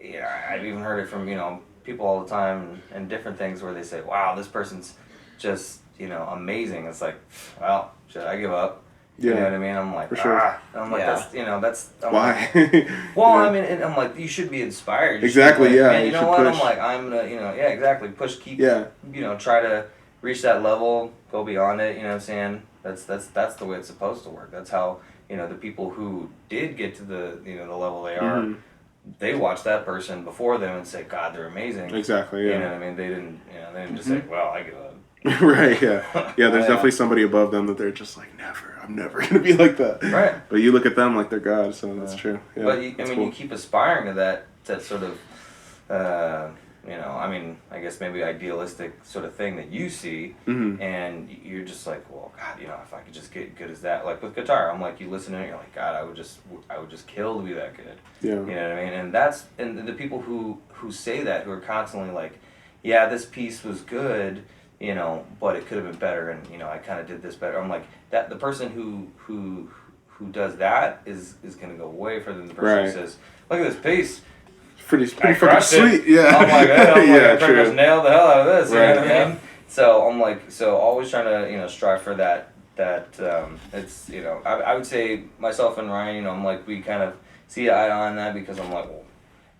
I've even heard it from people all the time and different things where they say, wow, this person's just amazing. It's like, well, should I give up? Yeah. You know what I mean? I'm like, For sure. I'm like, that's I'm Why? like, well, Yeah. I mean, and I'm like, you should be inspired. You Exactly, should be like, yeah, Man, you you know should what? push. I'm like, I'm gonna, yeah, exactly. Push, keep, Yeah. Try to reach that level, go beyond it. You know what I'm saying? That's the way it's supposed to work. That's how the people who did get to the the level they are, they watch that person before them and say, God, they're amazing. Exactly. Yeah. You know what I mean? They didn't just say, well, I give up. Right, yeah. Yeah, there's definitely somebody above them that they're just like, I'm never going to be like that. Right. But you look at them like they're God, so that's true. Yeah, But I that's mean, cool. you keep aspiring to that sort of, I mean, I guess maybe idealistic sort of thing that you see, and you're just like, well, God, if I could just get good as that. Like with guitar, I'm like, you listen to it, you're like, God, I would just kill to be that good. Yeah. You know what I mean? And the people who say that, who are constantly like, yeah, this piece was good, but it could have been better, and I kind of did this better. I'm like, that the person who does that is going to go way further than the person who says, look at this piece. Pretty I fucking crushed it. sweet. Yeah. I'm like, yeah, I pretty true. much nailed the hell out of this. Right. You know what I mean? So I'm like, always trying to strive for that. It's I would say myself and Ryan, I'm like, we kind of see eye on that because I'm like, well,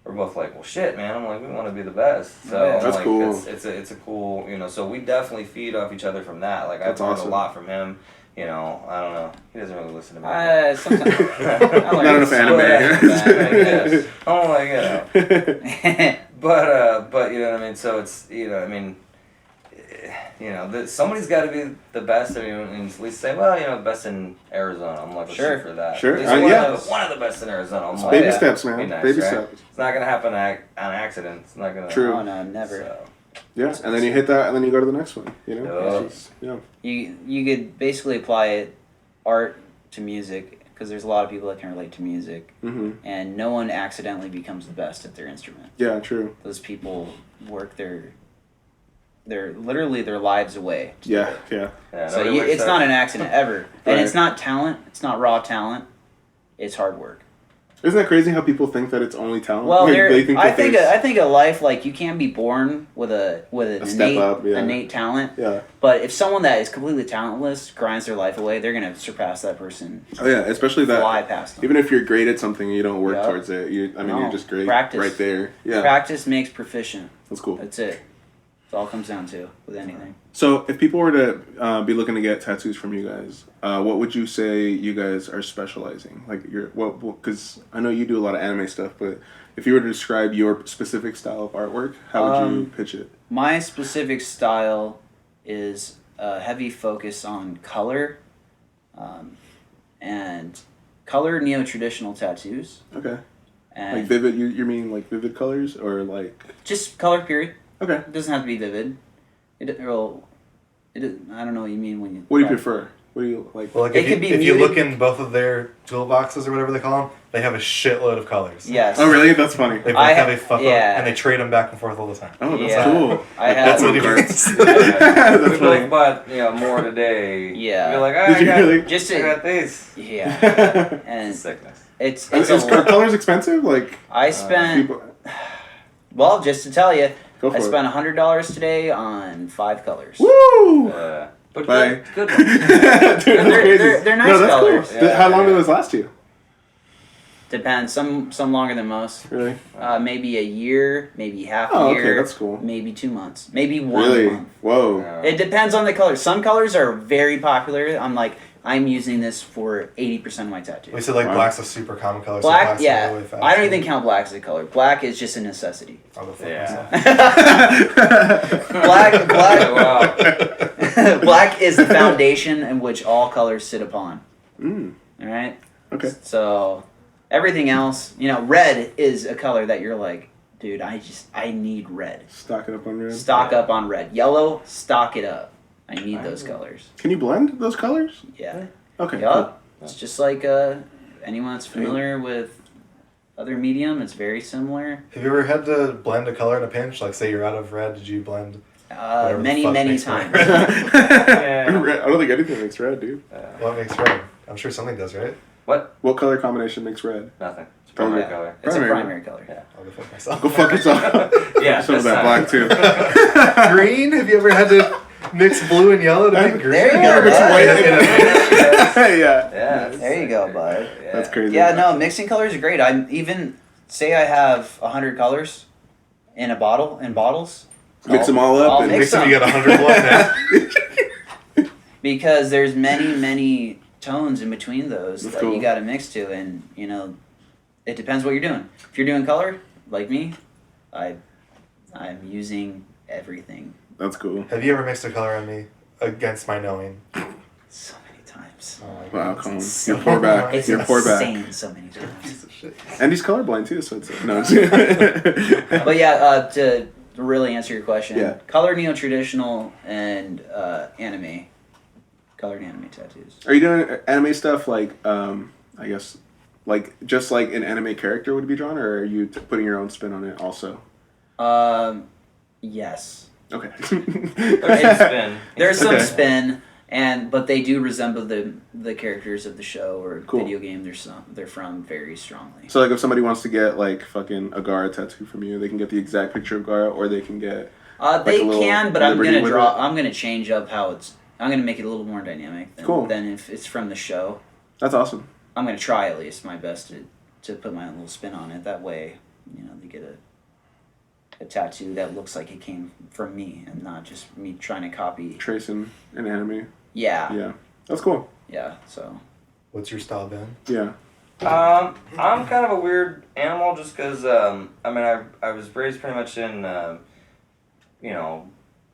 we're both like, well, shit, man. I'm like, we want to be the best. So Yeah. I'm That's like, cool. It's a cool, So we definitely feed off each other from that. Like That's I've learned awesome. a lot from him. I don't know. He doesn't really listen to me. Sometimes Not enough anime. Yes. I'm like, but you know what I mean. So it's somebody's got to be the best. I mean, and at least say, well, the best in Arizona. I'm like, let's Sure. shoot for that. Sure. At least Yeah. one of the best in Arizona. I'm like, Baby yeah. steps, man. Be nice, Baby right? steps. It's not gonna happen on accident. It's not gonna. True. Oh no, never. So, Yeah, and then you hit that, and then you go to the next one. Yeah. It's just- yeah. You could basically apply art to music because there's a lot of people that can relate to music, and no one accidentally becomes the best at their instrument. Yeah, true. Those people work their literally their lives away. to do Yeah, it. yeah. yeah, So nobody wakes it's up- not an accident ever, and Right. it's not talent. It's not raw talent. It's hard work. Isn't that crazy how people think that it's only talent? Well, Like, there, they think I that think there's- I think a life like you can be born with an step innate up, yeah. innate talent. Yeah. But if someone that is completely talentless grinds their life away, they're gonna surpass that person. Oh yeah, especially that. Fly past them. Even if you're great at something, you don't work Yep. towards it. You're No, just great practice. right there. Yeah, Practice makes proficient. that's cool. That's it. That's all it comes down to with anything. So if people were to be looking to get tattoos from you guys, what would you say you guys are specializing? Like because I know you do a lot of anime stuff, but if you were to describe your specific style of artwork, how would you pitch it? My specific style is a heavy focus on color, and color neo-traditional tattoos. Okay. And Like vivid, you mean like vivid colors or like? just color, period. Okay. It doesn't have to be vivid. I don't know what you mean when you... What do you prefer? What do you like? Well, like It if, you, could be if you muted. look in both of their toolboxes or whatever they call them, they have a shitload of colors. Yes. Oh, really? That's funny. They both I have ha- a fuck yeah. up, and they trade them back and forth all the time. Oh, that's Yeah. cool. I have... That's what he Cards. means. We That's funny. both bought, more today. Yeah. You're like, Did I you got, really? Just I to... got these. Yeah. And Sickness. it's Is a lot. colors expensive? Like I spent... people. Well, just to tell you, Go for I it. spent $100 today on 5 colors. Woo! But Bye. good Dude, ones. that's crazy. they're nice No, that's colors. cool. Yeah, How long yeah. do those last you? Depends. Some longer than most. Really? Maybe a year, maybe half Oh, a okay, year. that's cool. Maybe 2 months. Maybe 1 Really? month. Whoa. It depends on the color. Some colors are very popular. I'm using this for 80% of my tattoos. We said like Wow. black's a super common color. So Black, black's yeah. really fast. I don't even count black as a color. Black is just a necessity. I'll go fuck Yeah. myself. Black, black is the foundation in which all colors sit upon. Mm. All right. Okay. So everything else, red is a color that you're like, dude, I need red. Stock it up on red. Stock up on red. Yellow, stock it up. I need those colors. Can you blend those colors? Yeah. Okay. Yup. It's just like anyone that's familiar with other medium, it's very similar. Have you ever had to blend a color in a pinch? Like, say you're out of red, did you blend? Whatever the Many, fuck many makes times. red. Red. I don't think anything makes red, dude. What makes red? I'm sure something does, right? What? What color combination makes red? Nothing. It's Oh, primary yeah. color. It's a Primary. primary color. Yeah. I'll go fuck myself. Go fuck yourself. Yeah, Some of that's that not- black too. Green? Have you ever had to mix blue and yellow to make green? There you go, Yeah, mix bud. white and yeah. Yeah. There you go, bud. Yeah. That's crazy. Yeah, no, mixing colors are great. I even say I have 100 colors in bottles. Mix them all up I'll and mix Mix them, you got 101 now. because there's many tones in between those That's that cool. you got to mix to, and it depends what you're doing. If you're doing color, like me, I'm using everything That's cool. Have you ever mixed a color on me against my knowing? so many times. Oh my Wow, God. come on. It's You're poor back. It's You're poor back. insane so many times. Piece of shit. And he's colorblind too, so it's no. But yeah, to really answer your question, Yeah. color neo-traditional and anime. Colored anime tattoos. Are you doing anime stuff like I guess like just like an anime character would be drawn, or are you putting your own spin on it also? Yes. Okay. There's some spin. There's some Okay. spin, but they do resemble the characters of the show or Cool. video game they're from very strongly. So like if somebody wants to get like fucking a Gara tattoo from you, they can get the exact picture of Gara, or they can get They a little can, but I'm liberty gonna with draw. it? I'm gonna change up how it's. I'm gonna make it a little more dynamic than if it's from the show. That's awesome. I'm gonna try at least my best to put my own little spin on it. That way, they get a tattoo that looks like it came from me and not just me trying to copy. Tracing an anime. Yeah. Yeah. That's cool. Yeah. So. What's your style, Ben? Yeah. I'm kind of a weird animal just because, I was raised pretty much in,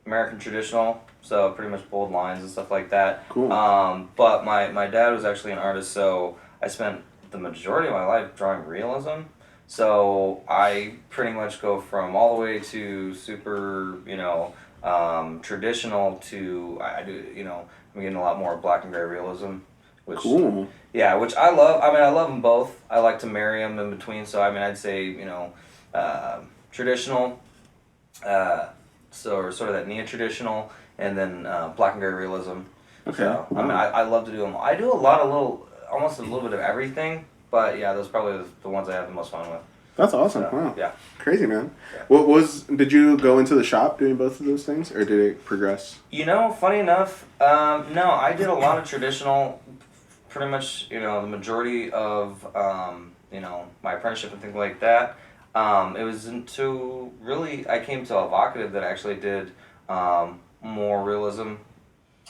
American traditional, so pretty much bold lines and stuff like that. Cool. But my dad was actually an artist, so I spent the majority of my life drawing realism. So I pretty much go from all the way to super, traditional to, I do, I'm getting a lot more black and gray realism. Which, Cool. yeah, which I love. I love them both. I like to marry them in between. So I'd say traditional, or sort of that neo-traditional, and then black and gray realism. Okay. So, Wow. I love to do them. I do a lot of almost a little bit of everything. But yeah, those are probably the ones I have the most fun with. That's awesome. So, Wow. yeah. Crazy, man. Yeah. Did you go into the shop doing both of those things, or did it progress? Funny enough, no, I did a lot of traditional, pretty much, the majority of, my apprenticeship and things like that. It was I came to Evocative that I actually did, more realism,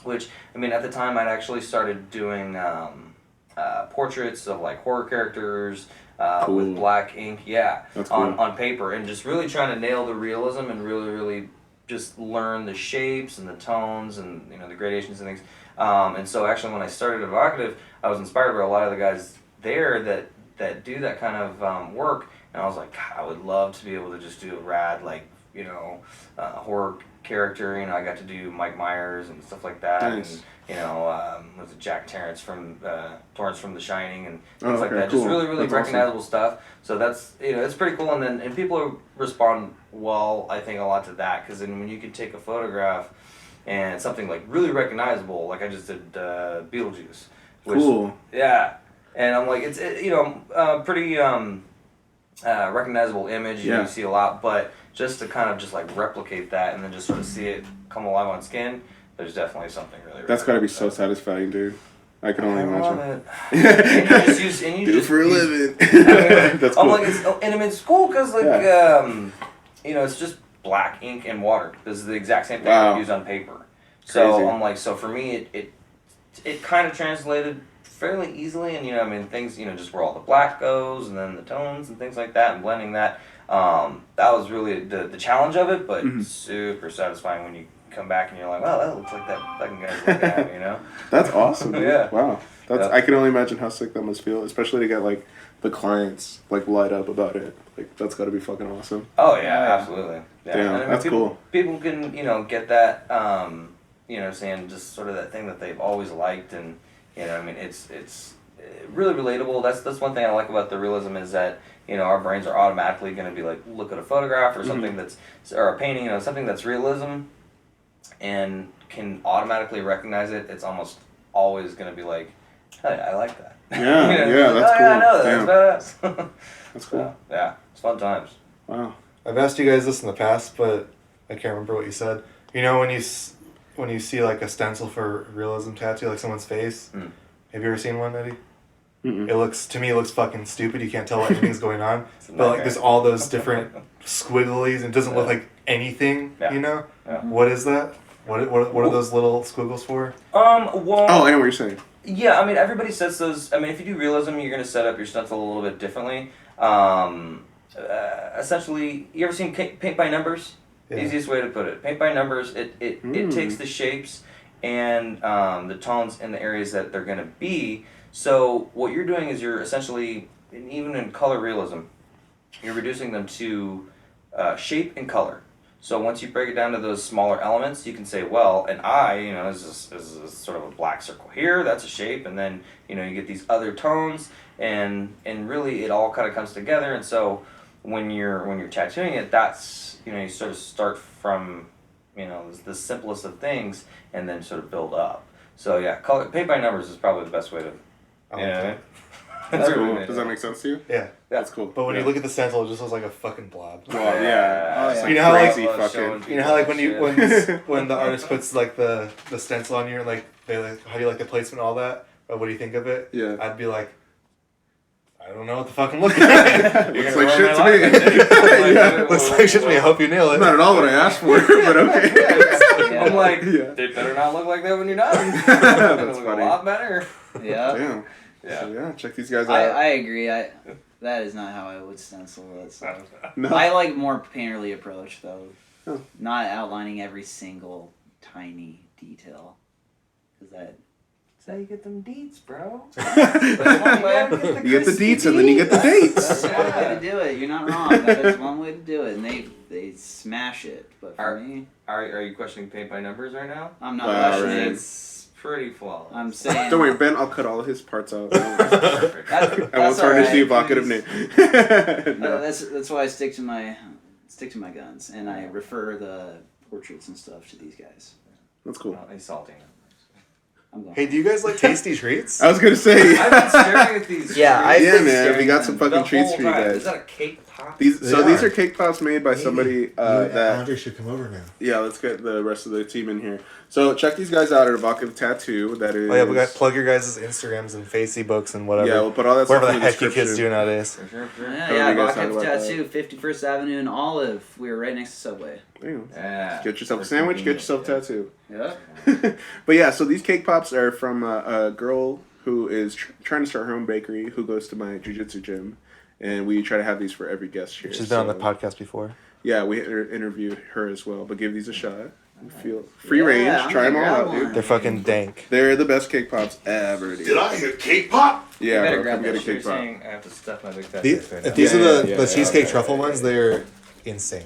which, I mean, at the time I'd actually started doing portraits of like horror characters with black ink, That's cool. on paper, and just really trying to nail the realism and really just learn the shapes and the tones and, you know, the gradations and things. And so actually when I started Evocative, I was inspired by a lot of the guys there that do that kind of work, and I was like, God, I would love to be able to just do a rad, like, you know, horror character. You know, I got to do Mike Myers and stuff like that. Nice. And, you know, was it Jack Torrance from The Shining and things like that. Cool. Just really That's recognizable stuff. So that's, you know, it's pretty cool. And people respond well, I think, a lot to that, because then when you can take a photograph and something like really recognizable, like I just did Beetlejuice. Which, Cool. Yeah. And I'm like, it's you know, pretty recognizable image. You know, you see a lot, but just to kind of just like replicate that and then just sort of see it come alive on skin, there's definitely something really. That's gotta be so satisfying, dude. I can only imagine. Love it. And you just use, and you Do it just for a use- living. That's cool. I'm like, and I mean, it's cool because like, you know, it's just black ink and water. This is the exact same thing I use on paper. So Crazy. I'm like, so for me, it kind of translated fairly easily, and, you know, I mean, things, you know, just where all the black goes, and then the tones and things like that, and blending that. That was really the challenge of it, but super satisfying when you come back and you're like, wow, that looks like that fucking guy's looking at me, you know? That's awesome, dude. Yeah. Wow. I can only imagine how sick that must feel, especially to get like the clients like light up about it. Like that's got to be fucking awesome. Oh yeah, absolutely. Yeah. Damn, and I mean, that's people, cool. People can, you know, get that, you know, saying just sort of that thing that they've always liked, and, you know, I mean, it's really relatable. That's one thing I like about the realism, is that, you know, our brains are automatically going to be like, look at a photograph or something that's, or a painting, you know, something that's realism, and can automatically recognize it. It's almost always going to be like, hey, I like that. Yeah, you know, yeah, like, that's cool. Yeah, I know that. That's badass. That's cool. So, yeah, it's fun times. Wow. I've asked you guys this in the past, but I can't remember what you said. You know, when you see like a stencil for realism tattoo, like someone's face. Have you ever seen one, Eddie? Mm-mm. It looks fucking stupid. You can't tell what anything's going on. But like there's all those different squigglies, and it doesn't look like anything. Yeah. You know? Yeah. What is that? What are those little squiggles for? Well, Oh, I know what you're saying. yeah, I mean, everybody sets those. I mean, if you do realism, you're going to set up your stencil a little bit differently. Essentially, you ever seen paint by numbers? Yeah. Easiest way to put it. Paint by numbers, it takes the shapes and the tones in the areas that they're going to be. So what you're doing is you're essentially, and even in color realism, you're reducing them to shape and color. So once you break it down to those smaller elements, you can say, well, an eye, you know, is sort of a black circle here. That's a shape, and then, you know, you get these other tones, and really it all kind of comes together. And so when you're tattooing it, that's, you know, you sort of start from, you know, the simplest of things, and then sort of build up. So yeah, paint by numbers is probably the best way to. Yeah. That's cool. Does that make sense to you? Yeah. That's cool. But when you look at the stencil, it just looks like a fucking blob. Well, yeah. Oh, It's yeah. like You know how, like- crazy fucking. You know how like when the artist puts like the stencil on you, like they like, how do you like the placement and all that? Or what do you think of it? Yeah. I'd be like, I don't know what the fuck I'm looking at. Looks like shit to me. Yeah. Looks like shit to me. I hope you nail it. Not at all what I asked for, but okay. I'm like, Yeah. they better not look like that when you're done. That's Look funny. a lot better. Yeah. Damn. Yeah. So yeah, check these guys out. I agree. That is not how I would stencil that stuff. No. I like more painterly approach though. Oh. Not outlining every single tiny detail. Cause That's how you get them deets, bro. You get the deets and then you get the that's dates. one way to do it. You're not wrong. That is one way to do it, and they smash it. But for me, Are you questioning paint by numbers right now? I'm not Wow, questioning. right. It's pretty flawless. I'm saying. Don't worry, Ben. I'll cut all of his parts out. Perfect. I won't That's tarnish the alright, evocative please. name. No. That's why I stick to my guns, and I refer the portraits and stuff to these guys. That's cool. Well, he's salty. I'm going. Hey, do you guys like tasty I treats? was gonna say. I've been staring at these. Yeah, treats Yeah, been man. staring We got at some them fucking the treats whole for you time. guys. Is that a cake pops? These are cake pops made by somebody that Andre should come over now. Yeah, let's get the rest of the team in here. So check these guys out at Evocative Tattoo. That is. Oh yeah, we got plug your guys' Instagrams and Facebooks and whatever. Yeah, we'll put all that stuff whatever in the the heck you kids description. do nowadays. For sure. Yeah, you guys talk Evocative about Tattoo, 51st Avenue in Olive. We were right next to Subway. Damn. Yeah. Get yourself a For sandwich. Get convenience, yourself a yeah. tattoo. But yeah, so these cake pops are from a girl who is trying to start her own bakery, who goes to my jiu-jitsu gym, and we try to have these for every guest here. She's been on the podcast before. Yeah, we interview her as well, but give these a shot. Feel free range. I'm Try them all gonna out, grab dude. one. They're fucking dank. They're the best cake pops ever, dude. Did I get cake pop? Yeah, You better bro, grab come get a that. You're cake pop. saying I have to stuff my big fat These, face right if now. these Yeah, are the yeah, cheesecake okay. truffle ones, they're insane.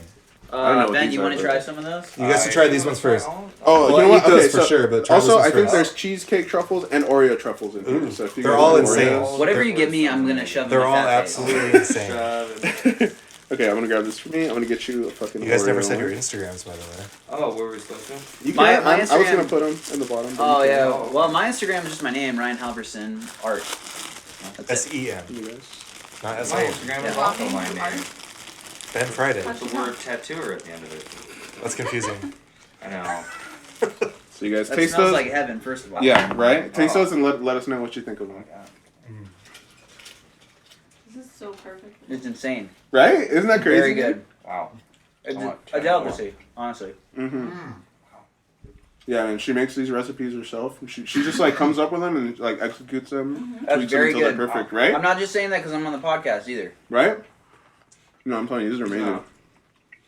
I don't know what Ben, these you are, want to but- try some of those? You guys should try these ones first. Oh, Well, you know what? eat those Okay, for so sure, but try also, those I think first. there's cheesecake truffles and Oreo truffles in here. Ooh, So if you they're guys all want insane. Oreos- Whatever you give me, I'm gonna shove They're in my all fat face. absolutely insane. Okay, I'm gonna grab this for me. I'm gonna get you a fucking. You guys never Oreo said your one. Instagrams, by the way. Oh, what were we supposed to? You My can. I was Instagram- gonna put them in the bottom. but Oh you yeah. Oh. Well, my Instagram is just my name, Ryan Halvorsen Art. That's it. SEM, can. You guys. not My SO. Instagram is also my name. Ben Friday. That's the word tattooer at the end of it. That's confusing. I know. So you guys That taste smells those. like heaven, first of all. Yeah, right. Taste Oh. those and let us know what you think of them. This is so perfect. It's insane. Right? Isn't that crazy? Very good. Wow. It's I want a to try delicacy, honestly. Mm-hmm. Yeah, and she makes these recipes herself. She just like comes up with them and like executes them. That's tweaks them very until good. they're perfect, right? I'm not just saying that because I'm on the podcast either. Right? No, I'm telling you, these are amazing.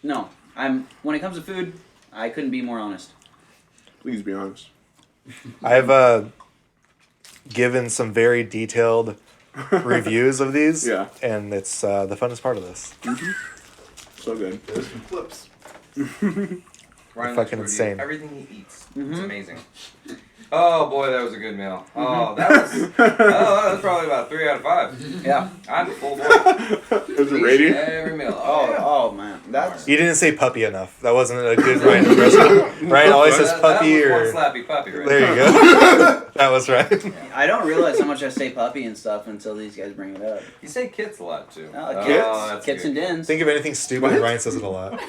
No. No, when it comes to food, I couldn't be more honest. Please be honest. I've given some very detailed reviews of these. Yeah. And it's the funnest part of this. So good. There's some flips. Ryan Fucking looks insane. Everything he eats. It's Mhm. amazing. Oh boy, that was a good meal. Oh, that was probably about 3 out of 5. Yeah. I'm a full boy. Is it rating? Every meal. Oh man, that's You didn't say puppy enough. That wasn't a good Ryan impression. Ryan always says puppy that or. was one slappy puppy right There you go. That was right. I don't realize how much I say puppy and stuff until these guys bring it up. You say kits a lot too. Oh, Kits? that's Kits good. and dins. Think of anything stupid, What? Ryan says it a lot.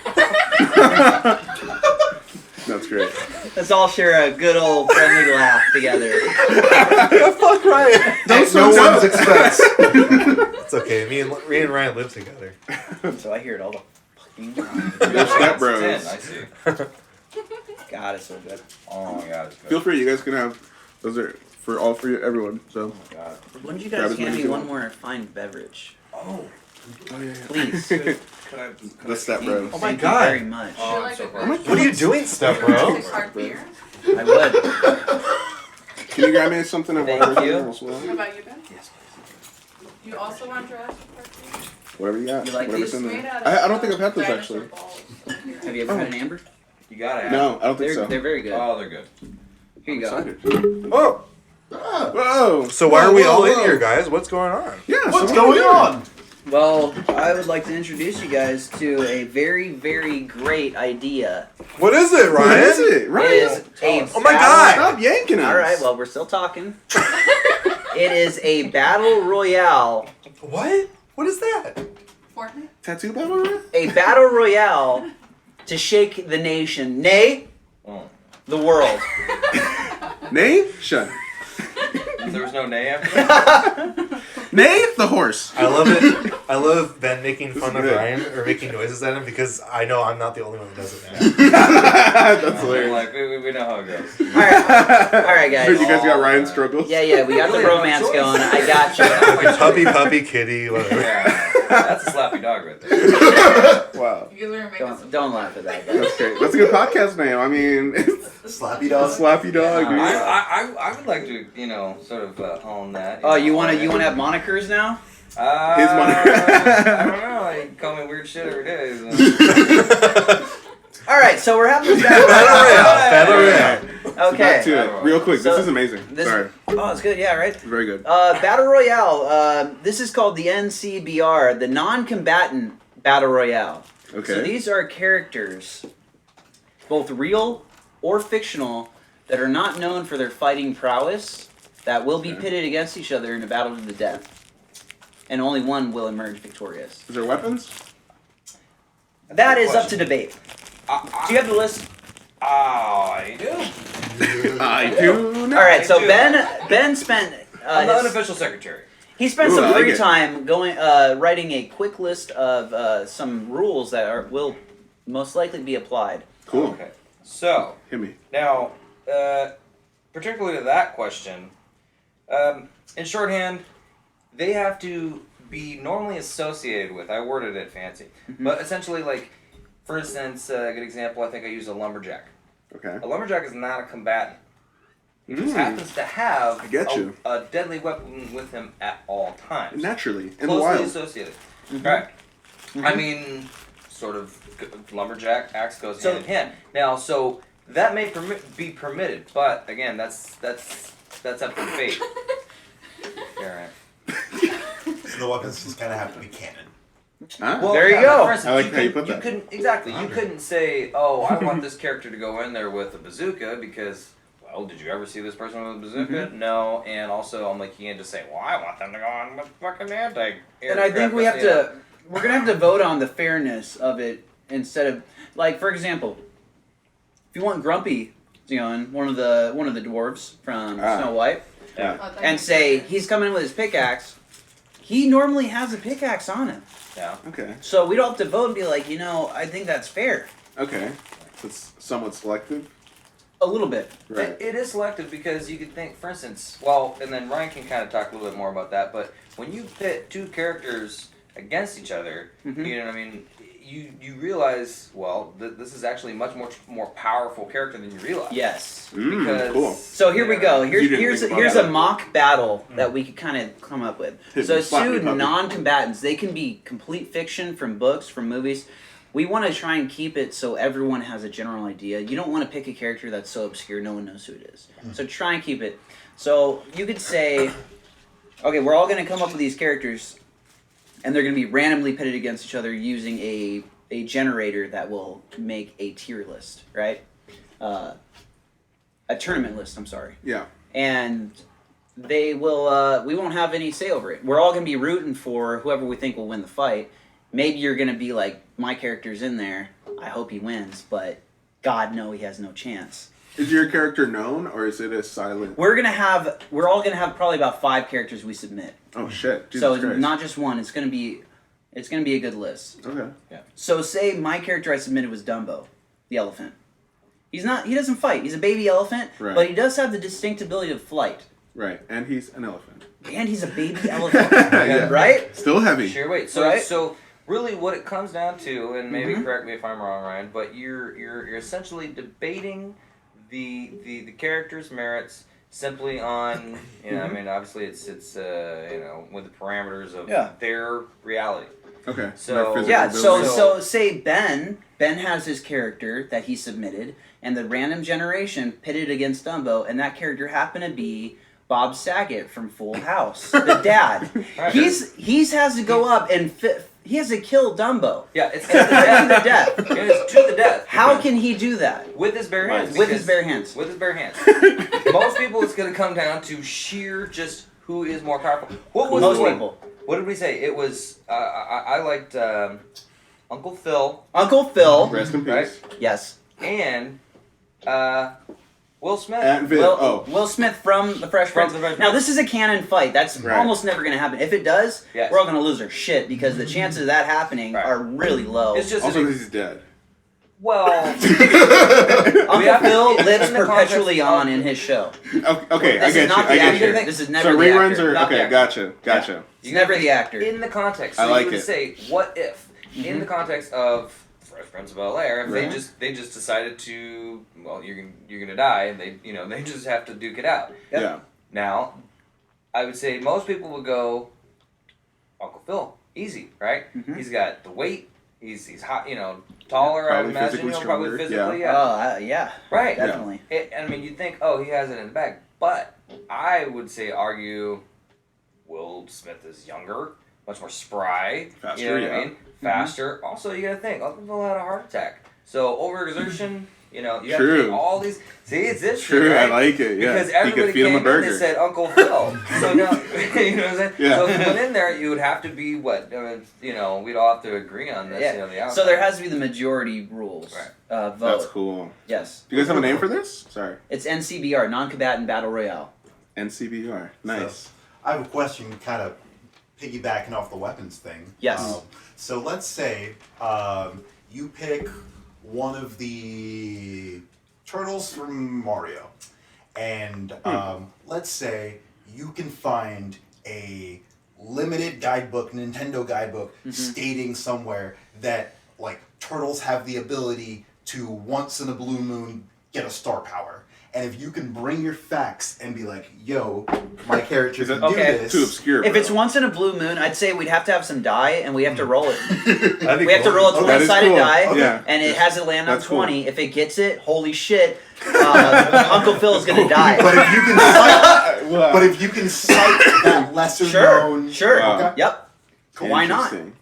That's great. Let's all share a good old friendly laugh together. Fuck Ryan. Don't No one's expense. It's okay. Me and Ryan live together. So I hear it all the fucking time. They're step It's 10, bros. I see. God, it's so good. Oh my god, it's good. Feel free. You guys can have. Those are for everyone. So. Oh my god. Why don't you Grab guys as hand many me as you one want. more fine beverage? Oh. Oh yeah. Please. Could I? The step bros. Oh my Thank God. you very much. Oh, I'm so Feel like proud. What are you doing, step bro? hard beer. I would. Can you grab me something of Thank water you. as well? How about you, Ben? Yes, You also want Jurassic Park beer? Whatever you got. You like Whatever's these? in Made there. out of I don't think I've had those dinosaur actually. balls. Have you ever had an amber? You gotta have. No, I don't think They're so. very good. Oh, they're good. Here you go. Excited. Oh, Whoa! so why are we all in whoa. here, guys? What's going on? Yeah. What's so what are going we doing? on? Well, I would like to introduce you guys to a very, very great idea. What is it, What Ryan? is it? Right. It is a Oh my battle- God. Stop yanking us. All right, well, we're still talking. It is a battle royale. What? What is that? Fortnite? Tattoo battle royale? A battle royale to shake the nation, nay, Oh. the world. Nation. There was no nay after that? Nay, the horse. I love it. I love Ben making fun of good. Ryan or making noises at him because I know I'm not the only one who does it now. That's I'm hilarious. like, we know how it goes. All right, guys. You guys got Ryan struggles? Yeah, we got the Really, no romance choice. going. I got you. Fucking puppy, kitty, whatever. Yeah, that's a slappy dog right there. Wow. You guys are making some. Don't laugh at that, guys. That's great. That's a good podcast name. I mean, Slappy dog. Slappy Dog. dude. I would like to, sort of own that. Oh, you wanna have monikers now? His money. I don't know. You call me weird shit every day. So. All right, so we're having this Battle battle. Royale. Okay. Back to it. Real quick. So, this is amazing. This, Sorry. Oh, it's good. Yeah, right. Very good. Battle Royale. This is called the NCBR, the Non-Combatant Battle Royale. Okay. So these are characters, both real or fictional, that are not known for their fighting prowess, that will be pitted against each other in a battle to the death. and only one will emerge victorious. Is there weapons? That Good is up to question. debate. Do you have the list? I do. I do not. All right, so do. Ben spent I'm the his- unofficial secretary. he spent Ooh, some I like free it. time going writing a quick list of some rules that will most likely be applied. Cool. Okay. So Hit me. now, particularly to that question, in shorthand, they have to be normally associated with. I worded it fancy, but essentially, like, for instance, a good example. I think I used a lumberjack. Okay. A lumberjack is not a combatant. He just Mm. happens to have I get you. a deadly weapon with him at all times. Naturally, in the Closely wild. associated. Right. I mean, sort of lumberjack axe goes hand in hand. Now, so that may be permitted, but again, that's up to debate. Yeah, right. So the weapons just kind of have to be canon. Ah. Well, There you yeah, go. For instance, I like how you put that. couldn't exactly. You couldn't say, "Oh, I want this character to go in there with a bazooka," because, well, did you ever see this person with a bazooka? No. And also, I'm like, you can't just say, "Well, I want them to go on with fucking anti." And I think we have to. We're gonna have to vote on the fairness of it instead of, like, for example, if you want Grumpy, one of the dwarves from Snow White, and say he's coming in with his pickaxe, he normally has a pickaxe on him. Yeah. Okay. So we don't have to vote and be like, I think that's fair. Okay. So it's somewhat selective. A little bit. Right. It is selective because you could think, for instance, well, and then Ryan can kind of talk a little bit more about that, but when you pit two characters against each other, you know what I mean, you realize, well, this is actually a much more powerful character than you realize. Yes. Because, Cool. So here we go. You didn't Here's think about here's that. a mock battle that we could kind of come up with. Hit So me, slap me, two puppy. non-combatants. They can be complete fiction from books, from movies. We want to try and keep it so everyone has a general idea. You don't want to pick a character that's so obscure no one knows who it is. So try and keep it. So you could say, okay, we're all going to come up with these characters, and they're going to be randomly pitted against each other using a generator that will make a tier list, right? A tournament list, I'm sorry. Yeah. And they will, we won't have any say over it. We're all going to be rooting for whoever we think will win the fight. Maybe you're going to be like, my character's in there, I hope he wins, but God, no, he has no chance. Is your character known, or is it a silent? We're all going to have probably about 5 characters we submit. Oh shit! Jesus So Christ. not just one, it's going to be a good list. Okay. So say my character I submitted was Dumbo, the elephant. He doesn't fight. He's a baby elephant, Right. but he does have the distinct ability of flight. Right, and he's an elephant. And he's a baby elephant, Yeah. right? Still heavy. Sure, wait. So, Right? so really, what it comes down to, and maybe correct me if I'm wrong, Ryan, but you're essentially debating the character's merits simply on, I mean, obviously it's with the parameters of their reality. Okay. So- Their physical Yeah, so abilities. so say Ben has his character that he submitted, and the random generation pitted against Dumbo, and that character happened to be Bob Saget from Full House, the dad. Right. He's has to go up and he has to kill Dumbo. Yeah, it's to To the death. It is to the death. How can he do that? With his bare hands. With his because- bare hands. With his bare hands. Most people, it's going to come down to sheer just who is more powerful. What was Most the one? people. What did we say? It was, I liked Uncle Phil, Uncle Phil. Rest in peace. right? Yes. And Will Smith. And Viv. Will Smith from The Fresh From Prince. The Fresh Now, Prince. this is a canon fight. That's Right. almost never going to happen. If it does, Yes. we're all going to lose our shit because the chances of that happening Right. are really low. It's just, Also, he's dead. well, Uncle we have to- Phil in lives the perpetually context on of- in his show. Okay, I This get is not you. the I actor. get you. This is So never the reruns actor. are Not the okay. actor. Gotcha. He's never the actor. in the context. I So like you would it. say, what if, in the context of Fresh Prince of Bel Air, if Right. they just decided to, well, you're gonna die, and they just have to duke it out. Yep. Yeah. Now, I would say most people would go, Uncle Phil, easy, right? He's got the weight. He's hot, taller. I Probably imagine, physically probably stronger, physically, yeah. Yeah, right. definitely. I mean, you'd think, oh, he has it in the bag, but I would argue, Will Smith is younger, much more spry. Faster, you know what yeah. I mean? Faster. Also, you gotta think, Uncle Phil had a heart attack. So overexertion, You know, you have to True. take all these. See, it's this. True, right? I like it. Yeah, Because you everybody could feel came the in, burger. they said Uncle Phil. So now, you know what I'm saying? Yeah. So if you went in there, you would have to be what? You know, we'd all have to agree on this. Yeah. You know, the outside. So there has to be the majority rules. Right. Vote. That's cool. Yes. Do you guys have a name for this? Sorry. It's NCBR, Non-Combatant Battle Royale. NCBR. Nice. I have a question, kind of piggybacking off the weapons thing. Yes. So let's say you pick one of the turtles from Mario, and let's say you can find a limited guidebook, Nintendo guidebook, stating somewhere that like turtles have the ability to once in a blue moon get a star power. And if you can bring your facts and be like, yo, my character Is can it do okay? this. Too obscure. If bro. it's once in a blue moon, I'd say we'd have to have some die, and we have to roll it. I think We have to roll a Oh, that is 20-sided cool. die, Yeah. and it has to land on That's cool. 20. If it gets it, holy shit, Uncle Phil's gonna die. But if you can cite, Wow. but if you can cite that lesser known, Sure. Wow. Okay. Yep. Why not? Interesting.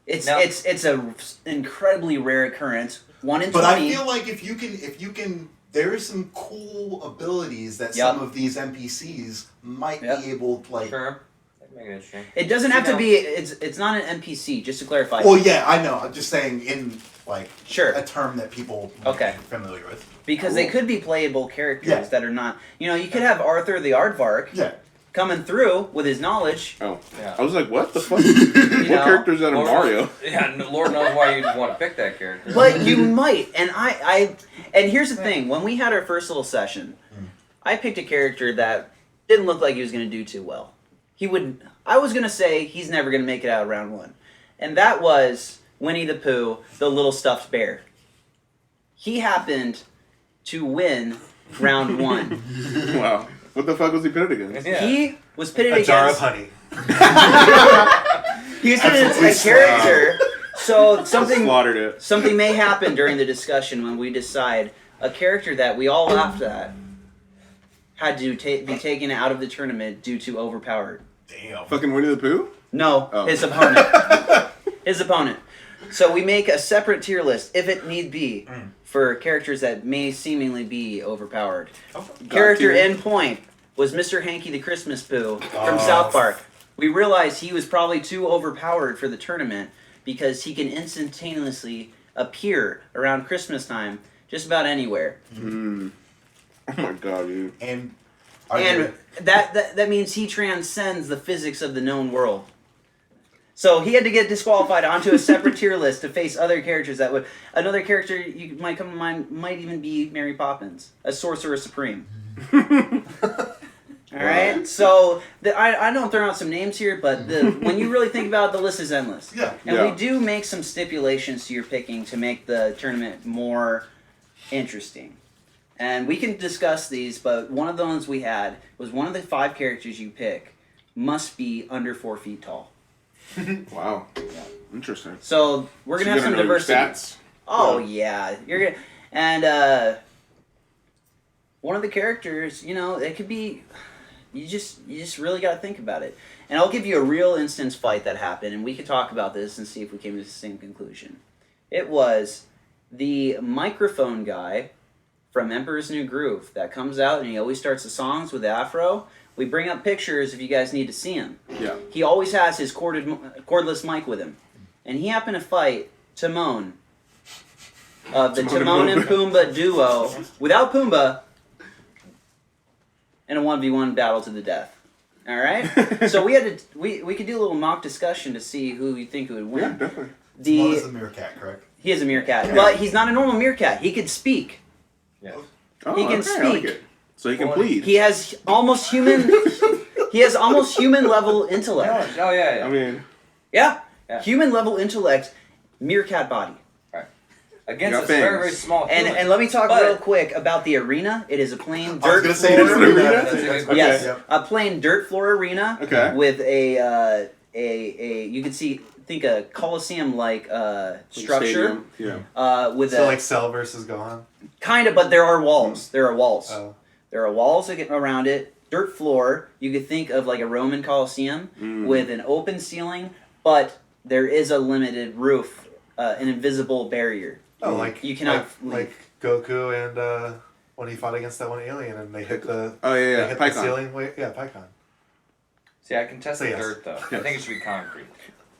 It's Now- it's a incredibly rare occurrence. 1 in 20. But I feel like if you can, there are some cool abilities that some of these NPCs might Yep. be able to like. Sure. That'd make it interesting. It doesn't have to be. It's not an NPC. Just to clarify. Well, yeah, I know. I'm just saying in like Sure. a term that people might Okay. be familiar with. Because they could be playable characters Yeah. that are not. You know, you could have Arthur the Aardvark Yeah. coming through with his knowledge. Oh, Yeah. I was like, what the fuck? You What know, character is that in Lord- Mario? Yeah, Lord knows why you'd want to pick that character. But you might, and and here's the thing: when we had our first little session, I picked a character that didn't look like he was going to do too well. He would. I was going to say he's never going to make it out of round 1, and that was Winnie the Pooh, the little stuffed bear. He happened to win round 1. Wow. What the fuck was he pitted against? Yeah. He was pitted a jar of against. honey. He was pitted against Absolutely a character. So something Slaughtered it. something may happen during the discussion when we decide a character that we all laughed at had to be taken out of the tournament due to overpowered. Damn. Fucking Winnie the Pooh? No, Oh. his opponent. His opponent. So we make a separate tier list, if it need be, for characters that may seemingly be overpowered. Character tier. in point was Mr. Hanky the Christmas Pooh from South Park. We realized he was probably too overpowered for the tournament because he can instantaneously appear around Christmas time just about anywhere. Mm. Oh my god, dude. And are And there- that means he transcends the physics of the known world. So he had to get disqualified onto a separate tier list to face other characters that would. Another character you might come to mind might even be Mary Poppins, a sorcerer supreme. All right, so I don't throw out some names here, but when you really think about it, the list is endless. Yeah. And Yeah. we do make some stipulations to your picking to make the tournament more interesting. And we can discuss these, but one of the ones we had was one of the 5 characters you pick must be under 4 feet tall. Wow. Interesting. So we're gonna So have you some gotta know your diversity. stats? Oh yeah, you're gonna and one of the characters, you know, it could be. You just really got to think about it. And I'll give you a real instance fight that happened, and we could talk about this and see if we came to the same conclusion. It was the microphone guy from Emperor's New Groove that comes out and he always starts the songs with the afro. We bring up pictures if you guys need to see him. Yeah. He always has his cordless mic with him. And he happened to fight Timon of the Timon and Timon and Pumbaa duo without Pumbaa in a 1v1 battle to the death. All right? So we had to we could do a little mock discussion to see who you think would Yeah, win. definitely. Timon is the meerkat, correct? He is a meerkat, but he's not a normal meerkat. He could speak. Yeah. Oh, He can okay, I like speak. it. So he can plead. He has almost human he has almost human level intellect. Oh yeah. I mean, Yeah. Yeah. Human level intellect, meerkat body. Against You got a very, fangs. very small human. And let me talk But- real quick about the arena. It is a plain I was dirt gonna say floor. it's an It's an arena. arena? That's a good Okay. Yes, Yep. a plain dirt floor arena Okay. with a you can think a coliseum like structure stadium. Yeah. with So a like Cell versus Gohan. kind of, but there are walls. There are walls. Oh. There are walls that get around it. Dirt floor. You could think of like a Roman Colosseum Mm. with an open ceiling, but there is a limited roof an invisible barrier. Oh, like You cannot like Goku and when he fought against that one alien and they hit the they hit the Pycon. ceiling. Yeah, Pycon. See, I can test So the yes. dirt though. I think it should be concrete.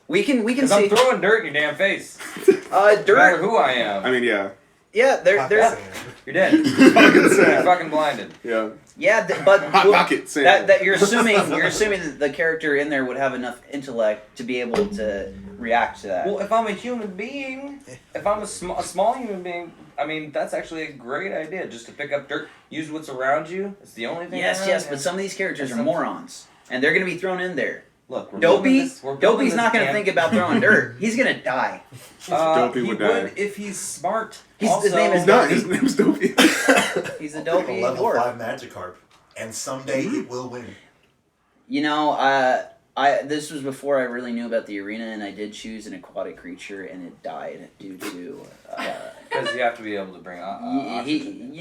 We can Because see I'm throwing dirt in your damn face. No matter dirt. who I am, I mean, yeah. Yeah, Hot there's sand. you're dead. Fucking You're sad. fucking blinded. Yeah. yeah, but Hot pocket. Sand. that you're assuming that the character in there would have enough intellect to be able to react to that. Well, if I'm a human being, if I'm a small human being, I mean, that's actually a great idea. Just to pick up dirt, use what's around you. It's the only thing. Yes, around, yes, and- but some of these characters are some- morons, and they're going to be thrown in there. Look, we're Dopey's building not this going to think about throwing dirt. He's going to die. Dopey he would die. if he's smart. His Also, name is He's not. His name's Dopey. He's a A dopey level dwarf. 5 Magikarp, and someday it will win. You know, this was before I really knew about the arena, and I did choose an aquatic creature, and it died due to. because you have to be able to bring oxygen.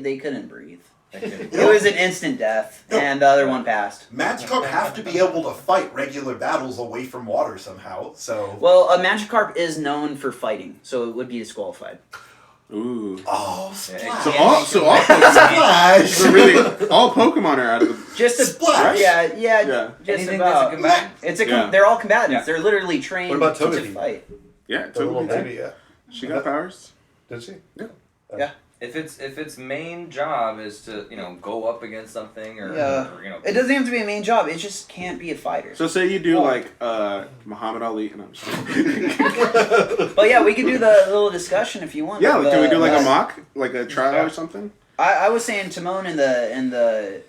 They couldn't breathe. They couldn't- It was an instant death, and the other one passed. Magikarp have to be able to fight regular battles away from water somehow, so... Well, a Magikarp is known for fighting, so it would be disqualified. Ooh. Oh, Yeah, Splash! So all Pokemon. Splash! So really, all Pokemon are out of the. Just a Splash! Yeah, Yeah. just Anything about. that's a combatant. It's a Yeah. they're all combatants. Yeah. They're literally trained What about to Togepi? fight. Yeah. The little Totally. baby, yeah. She got powers. Did she? If its main job is to go up against something or, Yeah. or It doesn't have to be a main job. It just can't be a fighter. So say you do Well- like Muhammad Ali, and I'm just kidding. But yeah, we could do the little discussion if you want. Yeah, of, can we do like a uh, mock, like a trial Yeah. or something? I was saying Timon and the.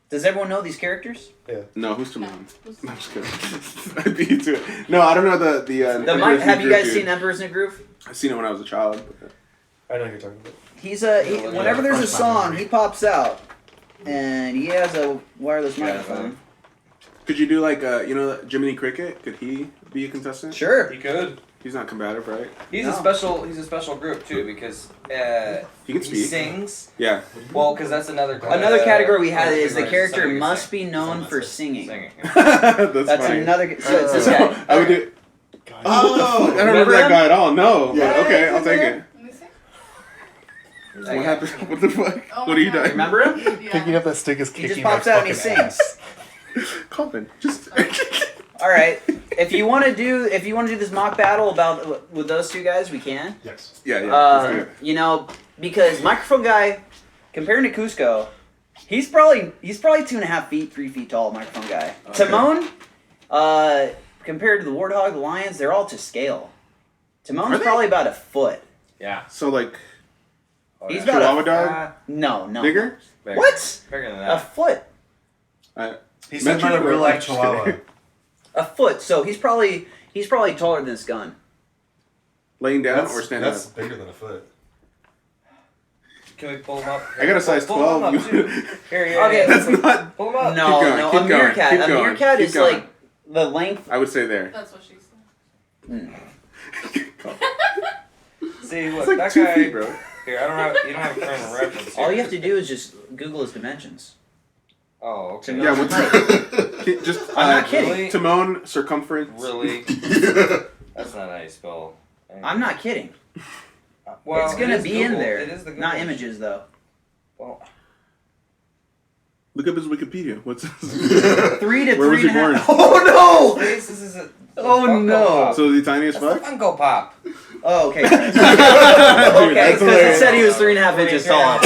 Does everyone know these characters? No, who's No. Timon? No, I'm just kidding. I beat you to it. No, I don't know the Have you guys dude. seen Emperor's New Groove? I've seen it when I was a child. But, I know who you're talking about. Whenever there's a song, he pops out, and he has a wireless Yeah, microphone. could you do like Jiminy Cricket? Could he be a contestant? Sure. He could. He's not combative, right? He's No. a special group too because He can he speak. sings. Yeah. Well, because that's another Category we had is the category character somebody can must sing. be known for singing. Singing. That's funny. another. So it's this guy. I would do. Oh, what the fuck? I don't remember that him? guy at all. No, Yeah. but okay, I'll take it. Let me see. What happened? What the fuck? Oh what are my you God. doing? Remember him? Picking Yeah. up that stick is He kicking just pops my out and he fucking sings. ass. Coffin. Just. All right. If you want to do this mock battle with those two guys, we can. Yes. Yeah, let's do it. Because microphone guy, compared to Cusco, he's probably 2.5 feet, 3 feet tall. Microphone guy. Okay. Timon, compared to the Warthog, the Lions, they're all to scale. Are Timon's they? probably about a foot. Yeah. So like Oh, He's yeah. about Chihuahua a dog, no. bigger. Bigger. What? Bigger than A that. foot. He said Metric about a real or life inch? chihuahua. A foot. So he's probably taller than this gun. Laying down That's, or stand that's up. bigger than a foot. Can we pull him up? I got a size Pull him 12. up, too. Here. Okay. That's not. Pull him up. No, going, no. keep A going, meerkat. keep A going, meerkat keep is going. like the length. I would say there. That's what she said. See, look, It's like that 2 guy. feet, bro. Here, you don't have a frame of reference. Here. All you have to do is just Google his dimensions. Oh, okay. Yeah, what's just I'm not kidding. Really? Timon circumference. Really? That's not how you spell. I'm not kidding. Well, It's it gonna is be in Google. there. It is the Not Google. images though. Well, Look up his Wikipedia. What's this? 3 to Where was 3 he and a half. born? Oh no! this is a Oh, Funko no. Pop. So is he tiny as That's the fuck? Funko Pop. Oh, okay. Dude, Okay, that's because it hilarious. said he was 3.5 inches tall.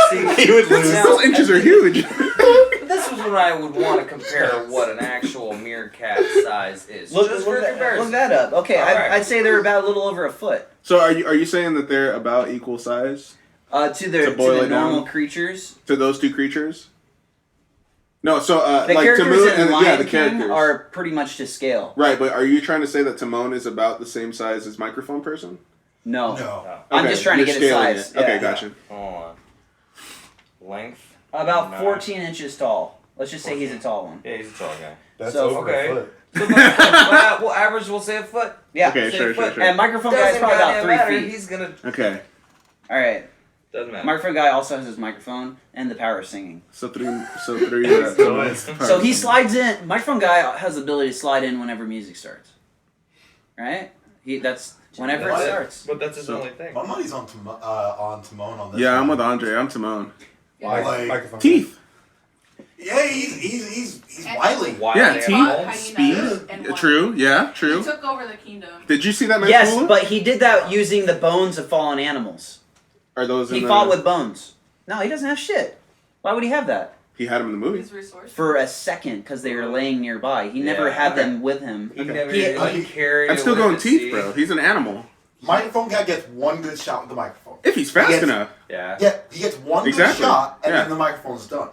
See, He would lose. now, Those inches are huge. This was when I would want to compare what an actual meerkat size is. Look Just for comparison. that up. Okay, Alright. I'd say they're about a little over a foot. So are you saying that they're about equal size To To the boil it normal down? creatures. to those two creatures? No, so The like characters Timon in and Lion the King characters are pretty much to scale. right. But are you trying to say that Timon is about the same size as microphone person? No. No. I'm Okay, just trying to you're get his scaling size. it. Okay, Yeah. gotcha. Hold on. Length. About No. 14 inches tall. Let's just say he's a tall one. Yeah, he's a tall guy. That's So, over okay. a foot. Well, average, we'll say a foot. Yeah. Okay, Say sure, a foot. sure. And microphone guy is Doesn't probably about goddamn 3 matter. feet. He's gonna. Okay, All right. Doesn't matter. Microphone guy also has his microphone and the power of singing. so three. So So he slides in. Microphone guy has the ability to slide in whenever music starts. Right? That's whenever it What? starts. But that's his So- only thing. My money's on Timon on this. Yeah, I'm one. with Andre. I'm Timon. Mic- Like, microphone. Teeth. Yeah, he's wily. Wild Yeah, animals. teeth, hyenas speed. and True. Yeah, He true. took over the kingdom. Did you see that nice Yes, hula? but he did that using the bones of fallen animals. Are those He in fought the... with bones. No, he doesn't have shit. Why would he have that? He had him in the movie. His resource. For a second, because they were laying nearby. He never Yeah, had okay. them with him. He Okay. never He- like carried. I'm still away going to teeth, sea. bro. He's an animal. Microphone guy gets one good shot with the microphone. If he's fast Yes. enough. Yeah. Yeah, he gets one Exactly. good shot, and Yeah. then the microphone's done.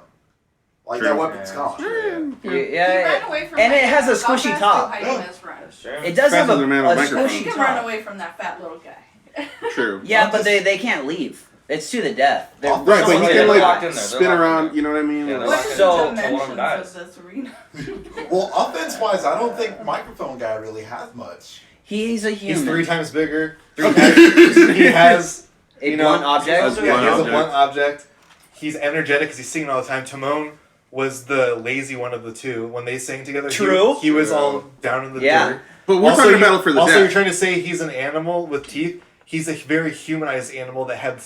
Like True. that weapon's Yeah. gone. Yeah, He yeah. ran away from And it has a hyenas. How squishy fast top. do hyenas run? That's true. It does have Faster than a man with a a microphone. He squishy can run top. away from that fat little guy. True. Yeah, I'm but just- they can't leave. It's to the death. They're- Right, Right, but Oh, you yeah, can they're like locked in there. They're spin locked in around. there. You know what I mean? Yeah, they're Like- locked in So- there. One of them Dimensions dies. of this arena. Well, offense wise, I don't think microphone guy really has much. He's a He's human. 3 times bigger. Okay. He has A you know, blunt object. That's yeah, he has a object. blunt object. He's energetic because he's singing all the time. Timon was the lazy one of the two. When they sang together, True. He was True. all down in the Yeah. dirt. But we're talking about it for the also, death. you're trying to say he's an animal with teeth. He's a very humanized animal that had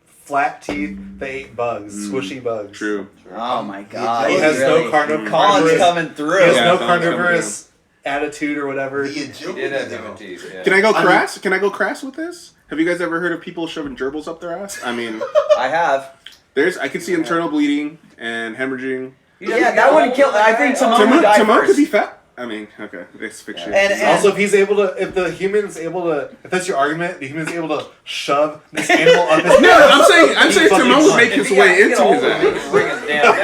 flat teeth that ate bugs, squishy bugs. True. Oh my god. He has really, no carnivorous. Colin's coming through. He has Yeah, no Colin's coming carnivorous attitude or whatever. The He agility, did have though. human teeth. Yeah. Can I go I mean- crass? Can I go crass with this? Have you guys ever heard of people shoving gerbils up their ass? I mean, I have. I could see internal bleeding and hemorrhaging. Yeah, that wouldn't kill. I think Timon would die Timon first. could be fat. I mean, okay, it's fiction. And- Also, if he's able to, if the human's able to, if that's your argument, the human's able to shove this animal up his no, I'm saying fucking Timon would fine. make his way into his ass. Bring his damn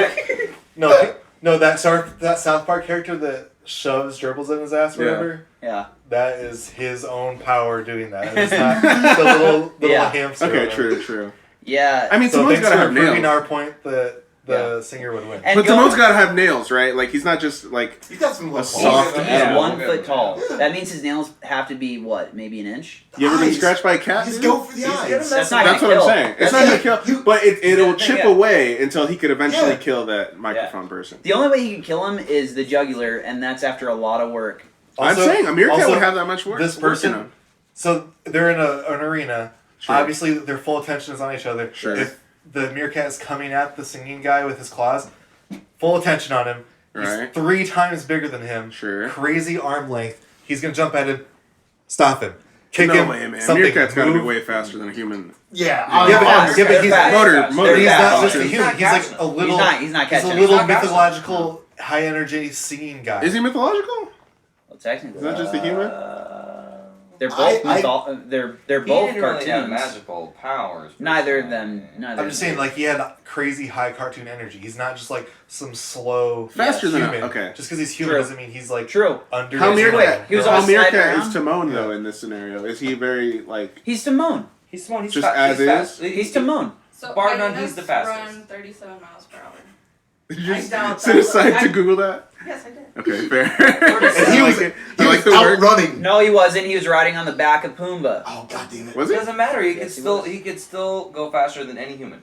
neck. No, that South Park character that shoves gerbils in his ass, or Yeah. whatever. Yeah. That is his own power doing that. It's not the little Yeah. hamster. Okay, or whatever. true. Yeah. I mean, So Timon's thanks gotta for have proving nails. our point that the singer would win. And But go- Timon's gotta have nails, right? Like he's not just like He's got some little A He's soft claws. animal. 1 foot tall. That means his nails have to be what? Maybe an inch. you ever been Eyes. scratched by a cat? Just dude? go for the eyes. That's not That's gonna what kill. I'm saying. It's That's not not- gonna kill, but it'll Yeah, chip yeah. away until he could eventually Yeah. kill that microphone person. The only way you can kill him is the jugular, and that's after a lot of work. I'm saying a meerkat also, would have that much work. this work in person- him. So they're in an arena. Sure. Obviously, their full attention is on each other. Sure. If the meerkat is coming at the singing guy with his claws, full attention on him. He's Right. 3 times bigger than him. Sure. Crazy arm length. He's gonna jump at him. Stop him. Kick No him. way, man. Something. Meerkat's gotta be Move. way faster than a human. Yeah, Yeah, They're but, fast. yeah, but They're he's fast. Motor They're He's fast. not just a function. human. He's like a little. He's not He's catching a it. little He's not catching mythological, high energy singing guy. Is he mythological? Well, technically, Is that just a human? they're both I- they're He both didn't really have cartoons. magical powers. per Neither se. of them. Neither. I'm just saying, like, he had crazy high cartoon energy. He's not just like some slow Faster than human. okay. Just because he's human True. doesn't mean he's like True. under. How his meerkat? mind. He was How always sliding meerkat around. is Timon though in this scenario? Is he very like? He's Timon. He's small. He's Just fast. as he's is? fast. He's Timon. So Bar none, hyenas he's the fastest. run 37 miles per hour. Did you I doubt set that. aside to I- Google that? Yes, I did. Okay, fair. And he I was, like it. he I was like the word. outrunning. No, he wasn't. He was riding on the back of Pumbaa. Oh, god damn it. Was It it? doesn't matter. He Yes, could he still was. he could still go faster than any human.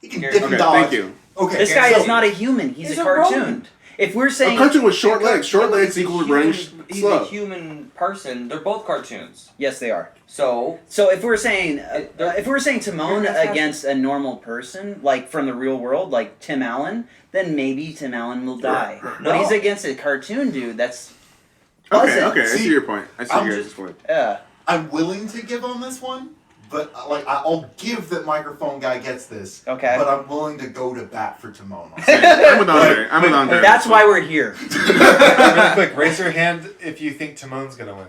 He can Okay, dip and Okay, dodge. thank you. Okay, This guy so- is not a human. He's He's a a cartoon. rodent. If we're A saying cartoon with short legs. Short legs He's a equal to human- running He's slow. a human person. They're both cartoons. yes, they are. So So if we're saying they're- if we're saying Timon they're fast. against a normal person, like from the real world, like Tim Allen, then maybe Tim Allen will die. But No. he's against a cartoon dude. That's Okay, buzzing. okay, I see See, your point. I see I'm your just- point. Yeah. I'm willing to give on this one, but like I'll give that microphone guy gets this. Okay. But I'm willing to go to bat for Timon. I'm with Andre. I'm with Andre. That's why we're here. Really quick, raise your hand if you think Timon's gonna win.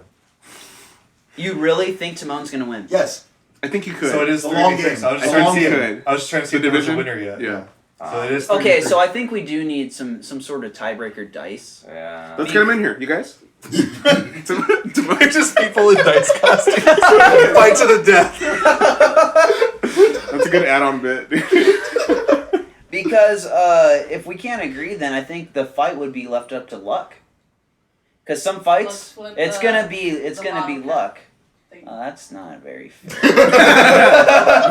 You really think Timon's gonna win? Yes. I think you could. So it is It's a long 3v6. game. I was It's just a trying to long see. game. I was just trying to see The if there was a division? winner yet. Yeah. So it is. Okay, 3v6. so I think we do need some sort of tiebreaker dice. yeah. Let's get him in here, you guys. just people in dice costumes fight to the death. That's a good add-on bit. Because if we can't agree, then I think the fight would be left up to luck. Because some Let's fights, flip it's the- gonna be the luck. wildcat thing. That's not very fair.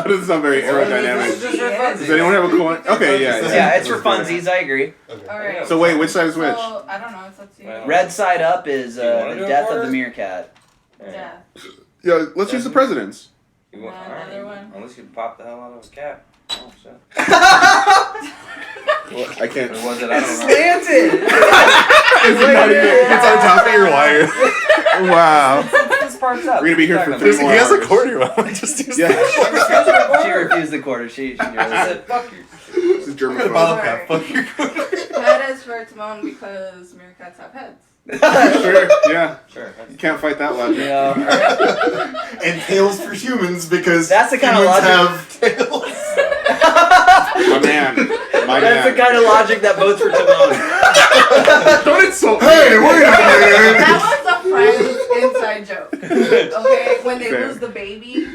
But it's not very This is aerodynamic. just for funsies. Does anyone have a coin? Okay, yeah. Yeah, it's for funsies. I agree. Okay. Alright. So wait, which side is which? So, I don't know. It's up to you. Well, Red side up is Do you wanna the do it death for of the her? meerkat. Yeah. Yeah, let's use the presidents. You want, Another one. Unless you pop the hell out of his cap. Oh shit. Well, I can't. Or was it? I don't remember. Slanted. Is it not even- It's on top of your wire. Wow. This part's up. We're gonna be here for Talking 3 about- more He has a hours. quarter. Why don't we just use Yeah. that? She refused the quarter. She I really said, fuck you. This is I German. got a bottle cap. Fuck your quarter. Head is for Timon because meerkats have heads. Sure, yeah. Sure. You can't fight that logic. Yeah. And tails for humans because That's the kind of humans logic- have tails. My man. My That's the man. kind of logic that votes for Timon. Don't insult me. Hey, wait a minute. That was a friend's inside joke. Okay, when they Fair. lose the baby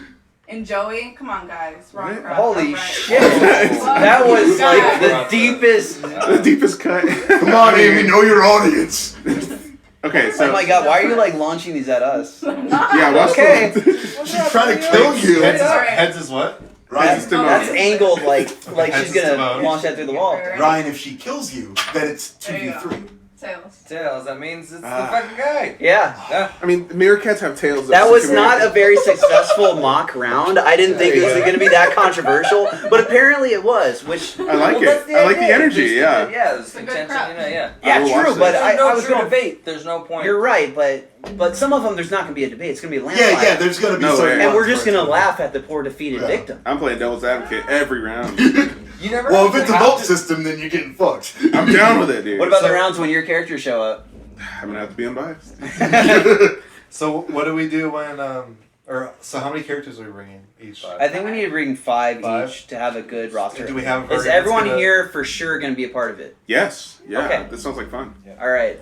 and Joey, come on guys, wrong Right. crowd. Holy right. shit. That was like the Guys. deepest. The deepest cut. Come on, Amy, know your audience. Okay, so. Oh my god, why are you like launching these at us? Yeah, what's Okay. She's trying to kill you. Heads is, Alright. heads is what? Ryan, That's Timon. That's angled like Heads she's is gonna Timon. launch that through the wall. Ryan, if she kills you, then it's There you 2v3. Tails. Tails, that means it's the Ah. fucking guy. Yeah. Yeah. I mean, meerkats have tails. That was not a very successful mock round. I didn't think it was going to be that controversial, but apparently it was. Which I like Well, that's it. I like the idea. energy, yeah. Yeah, there's It's a good contention, crowd. you know, yeah. I will yeah, watch true. this. But There's no I was true going. debate. There's no point. You're right, but some of them there's not going to be a debate. It's going to be a landslide. Yeah, there's gonna be No certain way. And we're ones just where going to it's- laugh at the poor defeated Yeah. victim. I'm playing devil's advocate every round. You never. Well, if it's a have vote to- system, then you're getting fucked. I'm down with it, dude. What about the So- rounds when your characters show up? I'm gonna have to be unbiased. So what do we do when so how many characters are we bringing each? Five. I think we need to bring five Five? each to have a good roster. Do we have? Is or everyone it's gonna- here for sure going to be a part of it? Yes. Yeah. Okay. This sounds like fun. All right,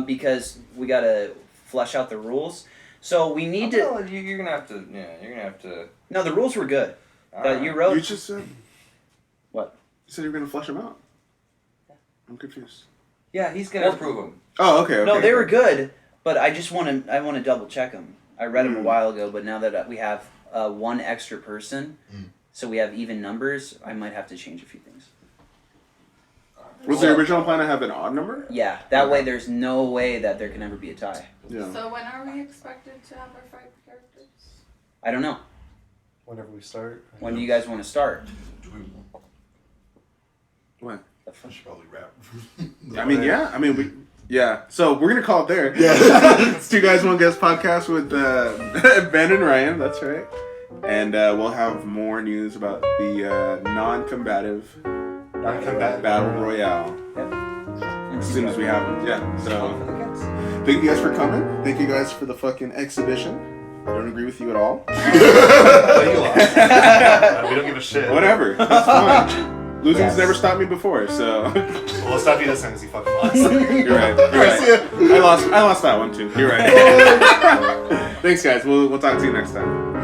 because we got to flesh out the rules. So we need to. You're gonna have to. Yeah, you're gonna have to. No, the rules were good that Alright. you wrote. You just said. What? You said you were gonna flesh them out. I'm confused. Yeah, he's gonna Well- approve them. Oh, okay. No, okay, they were okay. good, but I just want to. I want to double check them. I read them a Mm. while ago, but now that we have one extra person, Mm. so we have even numbers, I might have to change a few things. Was the original plan to have an odd number? Yeah, that way there's no way that there can ever be a tie. Yeah. So when are we expected to have our 5 characters? I don't know. Whenever we start. When do you guys want to start? What? I should probably wrap. I mean, yeah. I mean, we. Yeah. So we're gonna call it there. Yeah. It's 2 Guys 1 Guest podcast with Ben and Ryan. That's right. And we'll have more news about the non-combative Non-combatant Battle Royale as soon as we have them. Yeah. So For the kids. thank you guys for coming. Thank you guys for the fucking exhibition. I don't agree with you at all. But you lost. We don't give a shit. Whatever. That's fine. Losing's never stopped me before, so Well, we'll stop you this time because you fucking lost. you're right. You're right. I lost that one too. You're right. Thanks, guys. We'll talk to you next time.